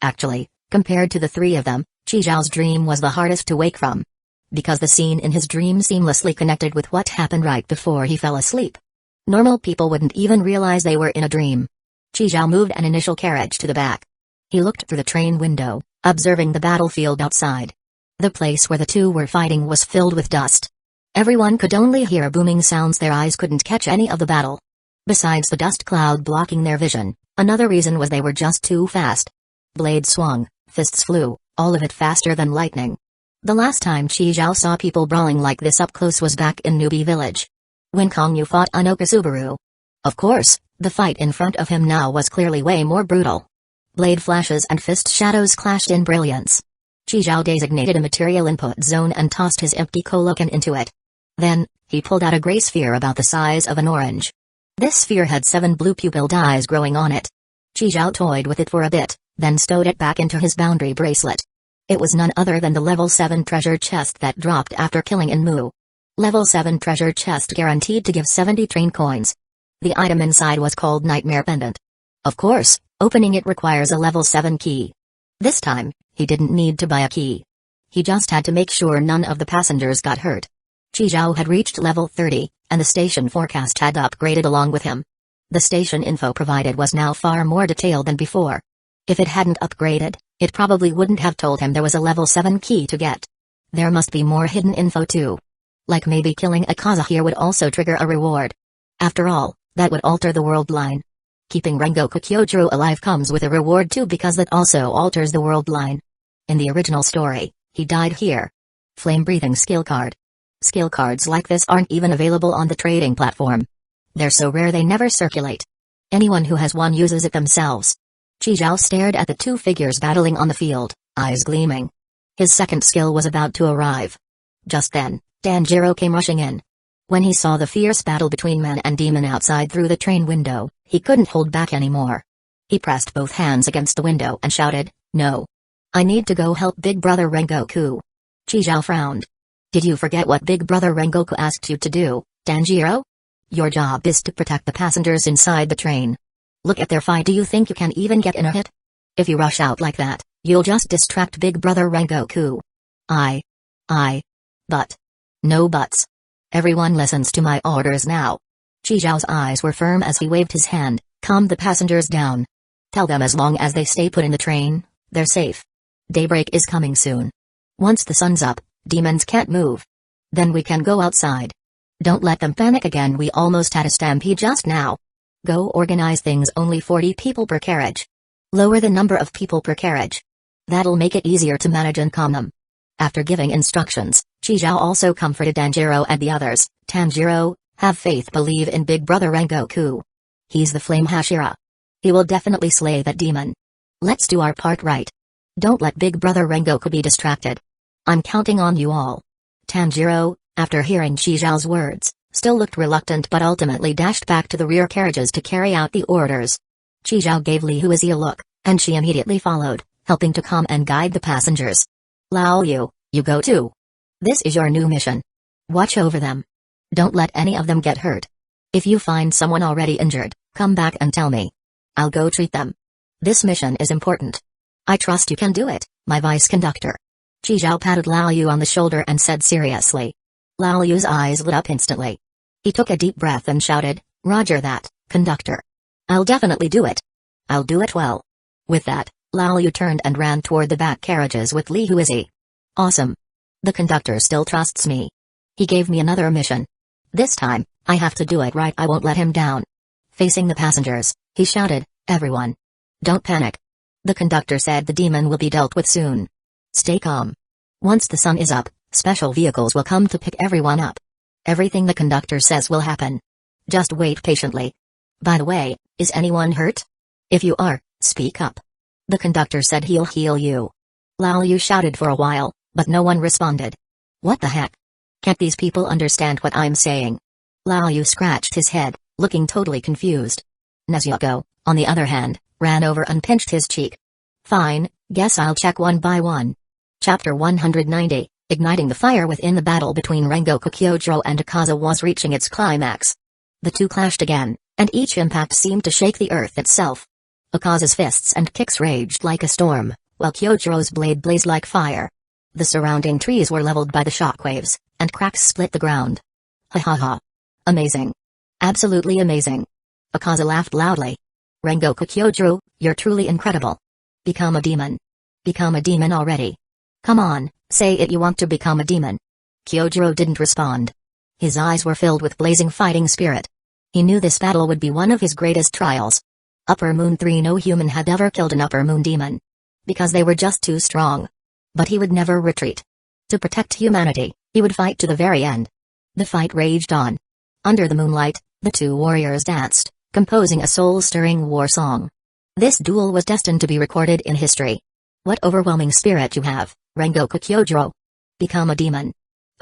Actually, compared to the three of them, Chijiao's dream was the hardest to wake from. Because the scene in his dream seamlessly connected with what happened right before he fell asleep. Normal people wouldn't even realize they were in a dream. Chijiao moved an initial carriage to the back. He looked through the train window, observing the battlefield outside. The place where the two were fighting was filled with dust. Everyone could only hear booming sounds, their eyes couldn't catch any of the battle. Besides the dust cloud blocking their vision, another reason was they were just too fast. Blades swung, fists flew, all of it faster than lightning. The last time Chijiao saw people brawling like this up close was back in Newbie Village. When Kongyu fought Anoka Subaru. Of course, the fight in front of him now was clearly way more brutal. Blade flashes and fist shadows clashed in brilliance. Chijiao designated a material input zone and tossed his empty colocan into it. Then, he pulled out a gray sphere about the size of an orange. This sphere had 7 blue pupilled eyes growing on it. Chijiao toyed with it for a bit, then stowed it back into his boundary bracelet. It was none other than the level 7 treasure chest that dropped after killing Inmu. Level 7 treasure chest guaranteed to give 70 train coins. The item inside was called Nightmare Pendant. Of course, opening it requires a level 7 key. This time, he didn't need to buy a key. He just had to make sure none of the passengers got hurt. Chijiao had reached level 30, and the station forecast had upgraded along with him. The station info provided was now far more detailed than before. If it hadn't upgraded, it probably wouldn't have told him there was a level 7 key to get. There must be more hidden info too. Like maybe killing Akaza here would also trigger a reward. After all, that would alter the world line. Keeping Rengoku Kyojuro alive comes with a reward too, because that also alters the world line. In the original story, he died here. Flame-breathing skill card. Skill cards like this aren't even available on the trading platform. They're so rare they never circulate. Anyone who has one uses it themselves. Chijiao stared at the two figures battling on the field, eyes gleaming. His second skill was about to arrive. Just then, Danjiro came rushing in. When he saw the fierce battle between man and demon outside through the train window, he couldn't hold back anymore. He pressed both hands against the window and shouted, "No! I need to go help Big Brother Rengoku." Chijiao frowned. "Did you forget what Big Brother Rengoku asked you to do, Danjiro? Your job is to protect the passengers inside the train. Look at their fight. Do you think you can even get in a hit? If you rush out like that, you'll just distract Big Brother Rengoku." But. No buts. Everyone listens to my orders now. Chijiao's eyes were firm as he waved his hand, calmed the passengers down. Tell them as long as they stay put in the train, they're safe. Daybreak is coming soon. Once the sun's up, demons can't move. Then we can go outside. Don't let them panic again. We almost had a stampede just now. Go organize things. Only 40 people per carriage. Lower the number of people per carriage. That'll make it easier to manage and calm them. After giving instructions, Chizhou also comforted Tanjiro and the others. Tanjiro, have faith, believe in Big Brother Rengoku. He's the Flame Hashira. He will definitely slay that demon. Let's do our part right. Don't let Big Brother Rengoku be distracted. I'm counting on you all. Tanjiro, after hearing Chizhou's words, still looked reluctant but ultimately dashed back to the rear carriages to carry out the orders. Chizhou gave Li Huizi a look, and she immediately followed, helping to calm and guide the passengers. Lao Yu, you go too. This is your new mission. Watch over them. Don't let any of them get hurt. If you find someone already injured, come back and tell me. I'll go treat them. This mission is important. I trust you can do it, my vice conductor. Chizhou patted Lao Yu on the shoulder and said seriously. Lao Yu's eyes lit up instantly. He took a deep breath and shouted, Roger that, conductor. I'll definitely do it. I'll do it well. With that, Lao Yu turned and ran toward the back carriages with Li Huizi. Awesome. The conductor still trusts me. He gave me another mission. This time, I have to do it right. I won't let him down. Facing the passengers, he shouted, everyone. Don't panic. The conductor said the demon will be dealt with soon. Stay calm. Once the sun is up, special vehicles will come to pick everyone up. Everything the conductor says will happen. Just wait patiently. By the way, is anyone hurt? If you are, speak up. The conductor said he'll heal you. Lao Yu shouted for a while, but no one responded. What the heck? Can't these people understand what I'm saying? Lao Yu scratched his head, looking totally confused. Nezuko, on the other hand, ran over and pinched his cheek. Fine, guess I'll check one by one. Chapter 190, Igniting the fire within. The battle between Rengoku Kyojuro and Akaza was reaching its climax. The two clashed again, and each impact seemed to shake the earth itself. Akaza's fists and kicks raged like a storm, while Kyojuro's blade blazed like fire. The surrounding trees were leveled by the shockwaves, and cracks split the ground. Ha ha ha. Amazing. Absolutely amazing. Akaza laughed loudly. Rengoku Kyojuro, you're truly incredible. Become a demon. Become a demon already. Come on, say it, you want to become a demon. Kyojuro didn't respond. His eyes were filled with blazing fighting spirit. He knew this battle would be one of his greatest trials. Upper Moon 3, no human had ever killed an Upper Moon demon. Because they were just too strong. But he would never retreat. To protect humanity, he would fight to the very end. The fight raged on. Under the moonlight, the two warriors danced, composing a soul-stirring war song. This duel was destined to be recorded in history. What overwhelming spirit you have, Rengoku Kyojuro. Become a demon.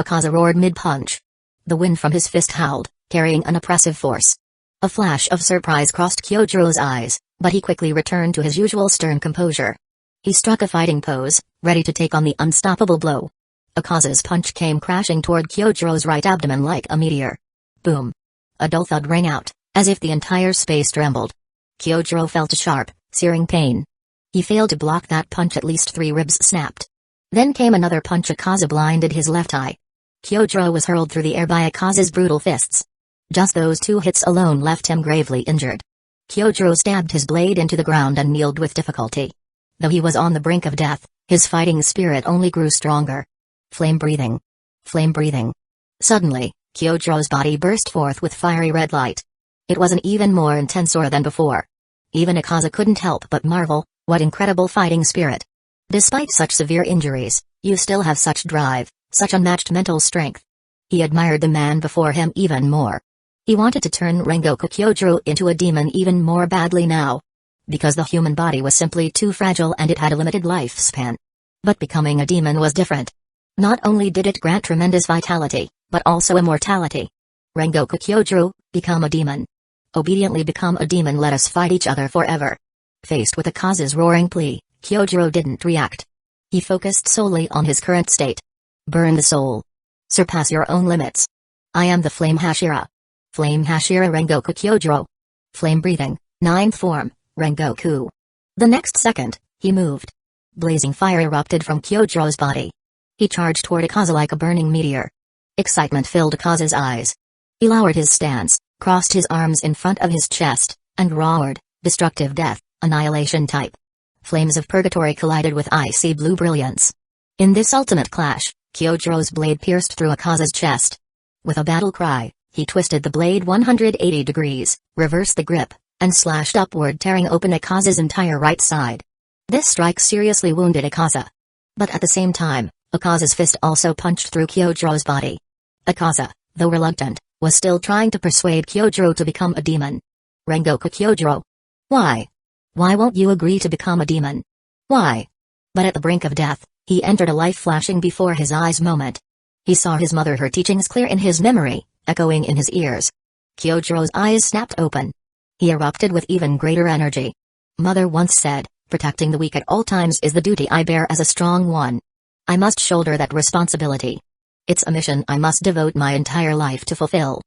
Akaza roared mid-punch. The wind from his fist howled, carrying an oppressive force. A flash of surprise crossed Kyojuro's eyes, but he quickly returned to his usual stern composure. He struck a fighting pose, ready to take on the unstoppable blow. Akaza's punch came crashing toward Kyojuro's right abdomen like a meteor. Boom. A dull thud rang out, as if the entire space trembled. Kyojuro felt a sharp, searing pain. He failed to block that punch. At least 3 ribs snapped. Then came another punch. Akaza blinded his left eye. Kyojuro was hurled through the air by Akaza's brutal fists. Just those 2 hits alone left him gravely injured. Kyojuro stabbed his blade into the ground and kneeled with difficulty. Though he was on the brink of death, his fighting spirit only grew stronger. Flame breathing. Flame breathing. Suddenly, Kyojuro's body burst forth with fiery red light. It was an even more intense aura than before. Even Akaza couldn't help but marvel, what incredible fighting spirit. Despite such severe injuries, you still have such drive, such unmatched mental strength. He admired the man before him even more. He wanted to turn Rengoku Kyojuro into a demon even more badly now. Because the human body was simply too fragile and it had a limited lifespan. But becoming a demon was different. Not only did it grant tremendous vitality, but also immortality. Rengoku Kyojuro, become a demon. Obediently become a demon. Let us fight each other forever. Faced with Akaza's roaring plea, Kyojuro didn't react. He focused solely on his current state. Burn the soul. Surpass your own limits. I am the Flame Hashira. Flame Hashira Rengoku Kyojuro. Flame breathing, 9th form, Rengoku. The next second, he moved. Blazing fire erupted from Kyojuro's body. He charged toward Akaza like a burning meteor. Excitement filled Akaza's eyes. He lowered his stance, crossed his arms in front of his chest, and roared, destructive death, annihilation type. Flames of purgatory collided with icy blue brilliance. In this ultimate clash, Kyojuro's blade pierced through Akaza's chest. With a battle cry, he twisted the blade 180 degrees, reversed the grip, and slashed upward, tearing open Akaza's entire right side. This strike seriously wounded Akaza. But at the same time, Akaza's fist also punched through Kyojiro's body. Akaza, though reluctant, was still trying to persuade Kyojiro to become a demon. Rengoku Kyojiro. Why? Why won't you agree to become a demon? Why? But at the brink of death, he entered a life flashing before his eyes moment. He saw his mother, her teachings clear in his memory, echoing in his ears. Kyojiro's eyes snapped open. He erupted with even greater energy. Mother once said, protecting the weak at all times is the duty I bear as a strong one. I must shoulder that responsibility. It's a mission I must devote my entire life to fulfill.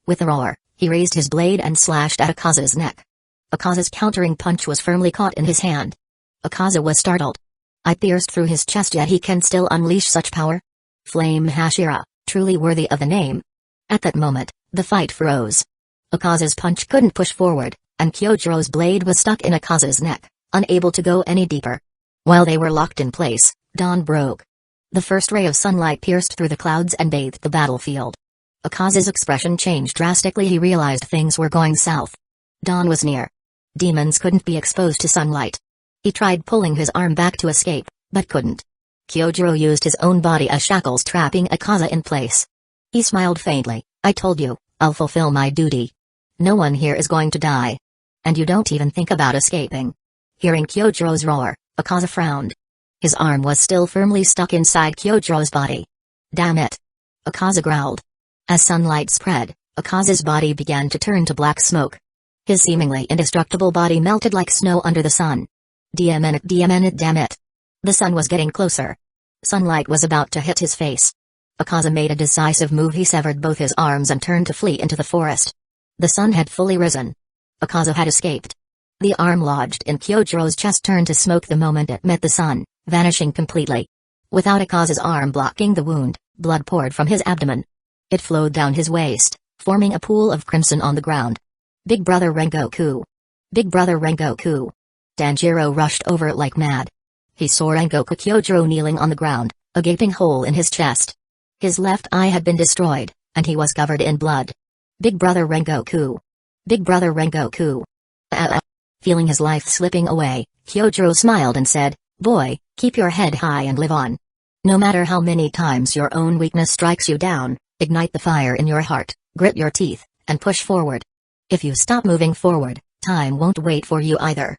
With a roar, he raised his blade and slashed at Akaza's neck. Akaza's countering punch was firmly caught in his hand. Akaza was startled. I pierced through his chest, yet he can still unleash such power? Flame Hashira, truly worthy of the name. At that moment, the fight froze. Akaza's punch couldn't push forward, and Kyojiro's blade was stuck in Akaza's neck, unable to go any deeper. While they were locked in place, dawn broke. The first ray of sunlight pierced through the clouds and bathed the battlefield. Akaza's expression changed drastically. He realized things were going south. Dawn was near. Demons couldn't be exposed to sunlight. He tried pulling his arm back to escape, but couldn't. Kyojiro used his own body as shackles, trapping Akaza in place. He smiled faintly. I told you, I'll fulfill my duty. No one here is going to die. And you don't even think about escaping. Hearing Kyojiro's roar, Akaza frowned. His arm was still firmly stuck inside Kyojiro's body. Damn it! Akaza growled. As sunlight spread, Akaza's body began to turn to black smoke. His seemingly indestructible body melted like snow under the sun. Damn it, damn it. The sun was getting closer. Sunlight was about to hit his face. Akaza made a decisive move. He severed both his arms and turned to flee into the forest. The sun had fully risen. Akaza had escaped. The arm lodged in Kyojiro's chest turned to smoke the moment it met the sun, vanishing completely. Without Akaza's arm blocking the wound, blood poured from his abdomen. It flowed down his waist, forming a pool of crimson on the ground. Big Brother Rengoku! Big Brother Rengoku! Tanjiro rushed over like mad. He saw Rengoku Kyojiro kneeling on the ground, a gaping hole in his chest. His left eye had been destroyed, and he was covered in blood. Big Brother Rengoku! Big Brother Rengoku! Feeling his life slipping away, Kyojiro smiled and said, Boy, keep your head high and live on. No matter how many times your own weakness strikes you down, ignite the fire in your heart, grit your teeth, and push forward. If you stop moving forward, time won't wait for you either.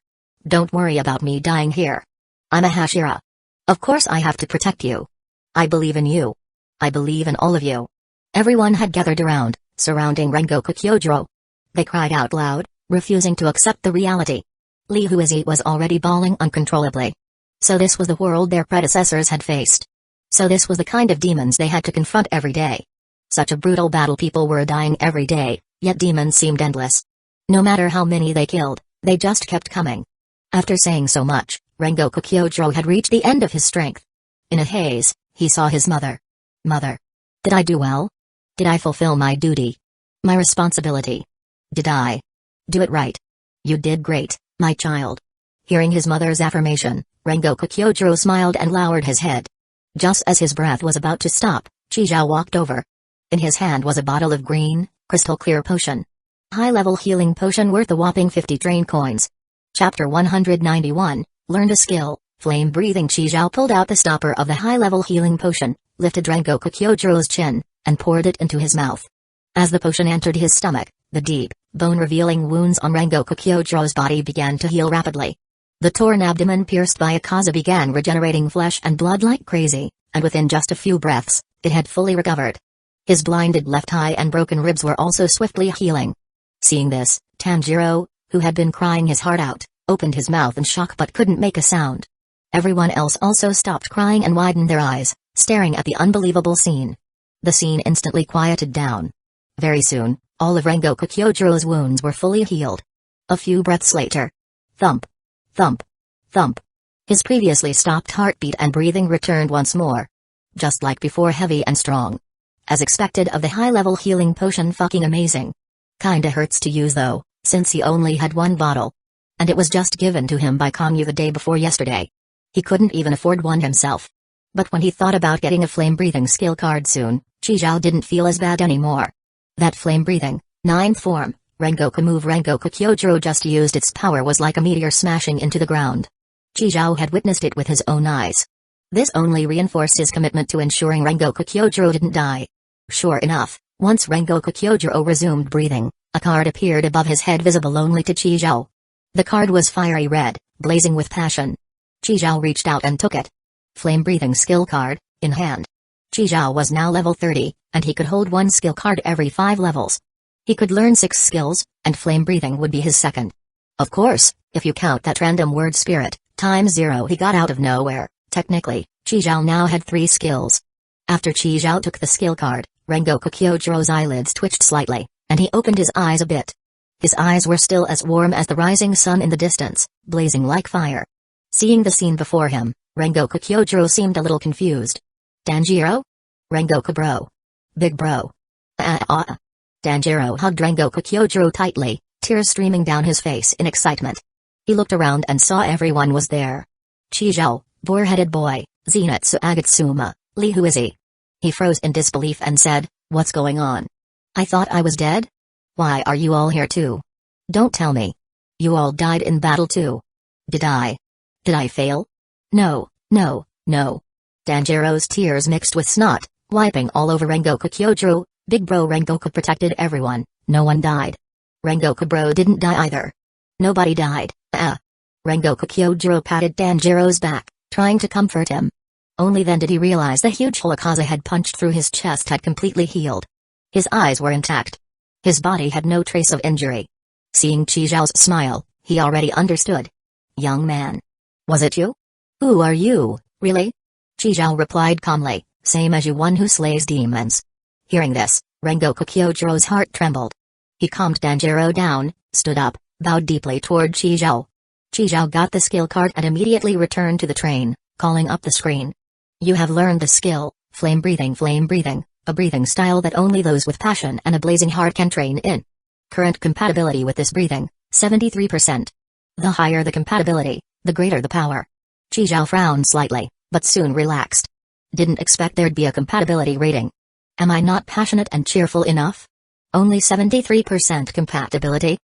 Don't worry about me dying here. I'm a Hashira. Of course I have to protect you. I believe in you. I believe in all of you. Everyone had gathered around, surrounding Rengoku Kyojiro. They cried out loud, refusing to accept the reality. Lee Huizi was already bawling uncontrollably. So this was the world their predecessors had faced. So this was the kind of demons they had to confront every day. Such a brutal battle. People were dying every day, yet demons seemed endless. No matter how many they killed, they just kept coming. After saying so much, Rengoku Kyojiro had reached the end of his strength. In a haze, he saw his mother. Mother. Did I do well? Did I fulfill my duty? My responsibility? Did I do it right? You did great, my child. Hearing his mother's affirmation, Rengoku Kyojiro smiled and lowered his head. Just as his breath was about to stop, Chizhou walked over. In his hand was a bottle of green, crystal-clear potion. High-level healing potion worth a whopping 50 train coins. Chapter 191, Learned a Skill. Flame-breathing Chizhou pulled out the stopper of the high-level healing potion, lifted Rengoku Kyojiro's chin, and poured it into his mouth. As the potion entered his stomach, the deep, bone-revealing wounds on Rengoku Kyojiro's body began to heal rapidly. The torn abdomen pierced by Akaza began regenerating flesh and blood like crazy, and within just a few breaths, it had fully recovered. His blinded left eye and broken ribs were also swiftly healing. Seeing this, Tanjiro, who had been crying his heart out, opened his mouth in shock but couldn't make a sound. Everyone else also stopped crying and widened their eyes, staring at the unbelievable scene. The scene instantly quieted down. Very soon, all of Rengoku Kyojiro's wounds were fully healed. A few breaths later. Thump. Thump. Thump. His previously stopped heartbeat and breathing returned once more. Just like before, heavy and strong. As expected of the high-level healing potion, fucking amazing. Kinda hurts to use though, since he only had one bottle. And it was just given to him by Kongyu the day before yesterday. He couldn't even afford one himself. But when he thought about getting a flame-breathing skill card soon, Chizhou didn't feel as bad anymore. That flame-breathing, 9th form, Rengoku move Rengoku Kyojiro just used its power was like a meteor smashing into the ground. Chizhou had witnessed it with his own eyes. This only reinforced his commitment to ensuring Rengoku Kyojuro didn't die. Sure enough, once Rengoku Kyojuro resumed breathing, a card appeared above his head, visible only to Chizhou. The card was fiery red, blazing with passion. Chizhou reached out and took it. Flame-breathing skill card, in hand. Chizhou was now level 30, and he could hold one skill card every 5 levels. He could learn 6 skills, and flame-breathing would be his second. Of course, if you count that random word spirit, times 0 he got out of nowhere, technically, Chizhou now had 3 skills. After Chizhou took the skill card, Rengoku Kyojuro's eyelids twitched slightly, and he opened his eyes a bit. His eyes were still as warm as the rising sun in the distance, blazing like fire. Seeing the scene before him, Rengoku Kyojuro seemed a little confused. Danjiro? Rengoku bro. Big bro. Danjiro hugged Rengoku Kyojuro tightly, tears streaming down his face in excitement. He looked around and saw everyone was there. Chizhou, boar-headed boy, Zenitsu Agatsuma, Lee who is he? He froze in disbelief and said, "What's going on? I thought I was dead? Why are you all here too? Don't tell me. You all died in battle too. Did I? Did I fail? No, no, no." Danjiro's tears mixed with snot, wiping all over Rengoku Kyojuro. Big bro Rengoku protected everyone, no one died. Rengoku bro didn't die either. Nobody died, Rengoku Kyojuro patted Danjiro's back, trying to comfort him. Only then did he realize the huge hole Akaza had punched through his chest had completely healed. His eyes were intact. His body had no trace of injury. Seeing Chizhou's smile, he already understood. "Young man. Was it you? Who are you, really?" Chizhou replied calmly, "Same as you, one who slays demons." Hearing this, Rengoku Kyojuro's heart trembled. He calmed Danjiro down, stood up, bowed deeply toward Chizhou. Chizhou got the skill card and immediately returned to the train, calling up the screen. "You have learned the skill, flame breathing, a breathing style that only those with passion and a blazing heart can train in. Current compatibility with this breathing, 73%. The higher the compatibility, the greater the power." Chizhou frowned slightly, but soon relaxed. "Didn't expect there'd be a compatibility rating. Am I not passionate and cheerful enough? Only 73% compatibility?"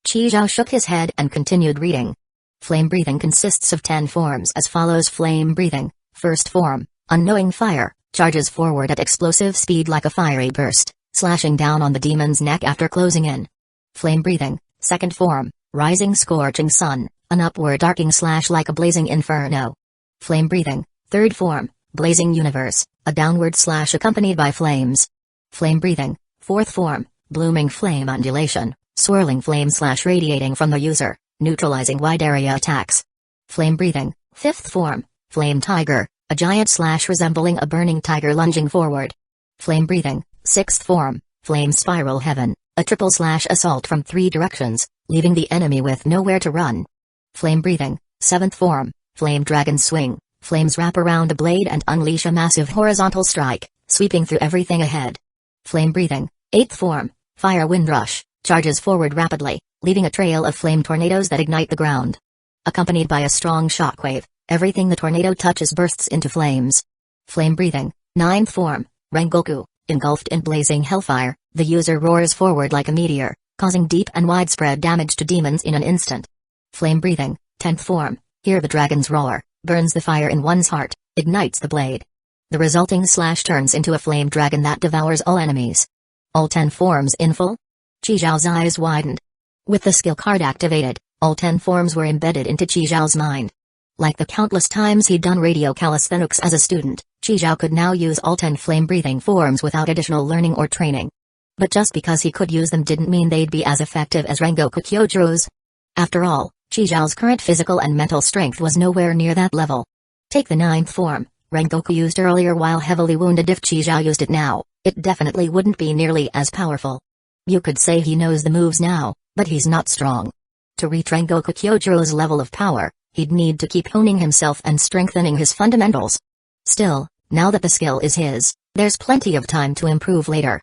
Chizhou shook his head and continued reading. Flame breathing consists of 10 forms as follows. Flame breathing, first form, unknowing fire, charges forward at explosive speed like a fiery burst, slashing down on the demon's neck after closing in. Flame breathing, second form, rising scorching sun, an upward arcing slash like a blazing inferno. Flame breathing, third form, blazing universe, a downward slash accompanied by flames. Flame breathing, fourth form, blooming flame undulation, swirling flame slash radiating from the user, neutralizing wide area attacks. Flame breathing, fifth form, flame tiger, a giant slash resembling a burning tiger lunging forward. Flame breathing, sixth form, flame spiral heaven, a triple slash assault from 3 directions, leaving the enemy with nowhere to run. Flame breathing, seventh form, flame dragon swing, flames wrap around a blade and unleash a massive horizontal strike, sweeping through everything ahead. Flame breathing, eighth form, fire wind rush, charges forward rapidly, leaving a trail of flame tornadoes that ignite the ground. Accompanied by a strong shockwave, everything the tornado touches bursts into flames. Flame breathing, ninth form, Rengoku, engulfed in blazing hellfire, the user roars forward like a meteor, causing deep and widespread damage to demons in an instant. Flame breathing, 10th form, hear the dragon's roar, burns the fire in one's heart, ignites the blade. The resulting slash turns into a flame dragon that devours all enemies. All 10 forms in full? Chizhou's eyes widened. With the skill card activated, all 10 forms were embedded into Chizhou's mind. Like the countless times he'd done radio calisthenics as a student, Chizhou could now use all 10 flame-breathing forms without additional learning or training. But just because he could use them didn't mean they'd be as effective as Rengoku Kyojuro's. After all, Chizhou's current physical and mental strength was nowhere near that level. Take the 9th form, Rengoku used earlier while heavily wounded. If Chizhou used it now, it definitely wouldn't be nearly as powerful. You could say he knows the moves now, but he's not strong. To reach Rengoku Kyojuro's level of power, he'd need to keep honing himself and strengthening his fundamentals. Still, now that the skill is his, there's plenty of time to improve later.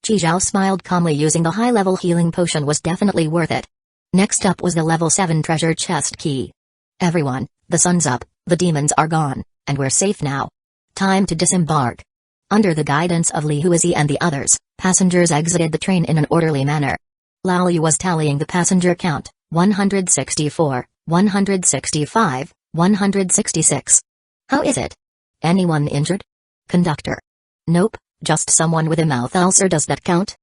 Chizhou smiled calmly. Using the high-level healing potion was definitely worth it. Next up was the level 7 treasure chest key. Everyone, the sun's up, the demons are gone, and we're safe now. Time to disembark. Under the guidance of Li Huizi and the others, passengers exited the train in an orderly manner. Lao Yu was tallying the passenger count, 164, 165, 166. How is it? Anyone injured? Conductor. Nope, just someone with a mouth ulcer. Does that count?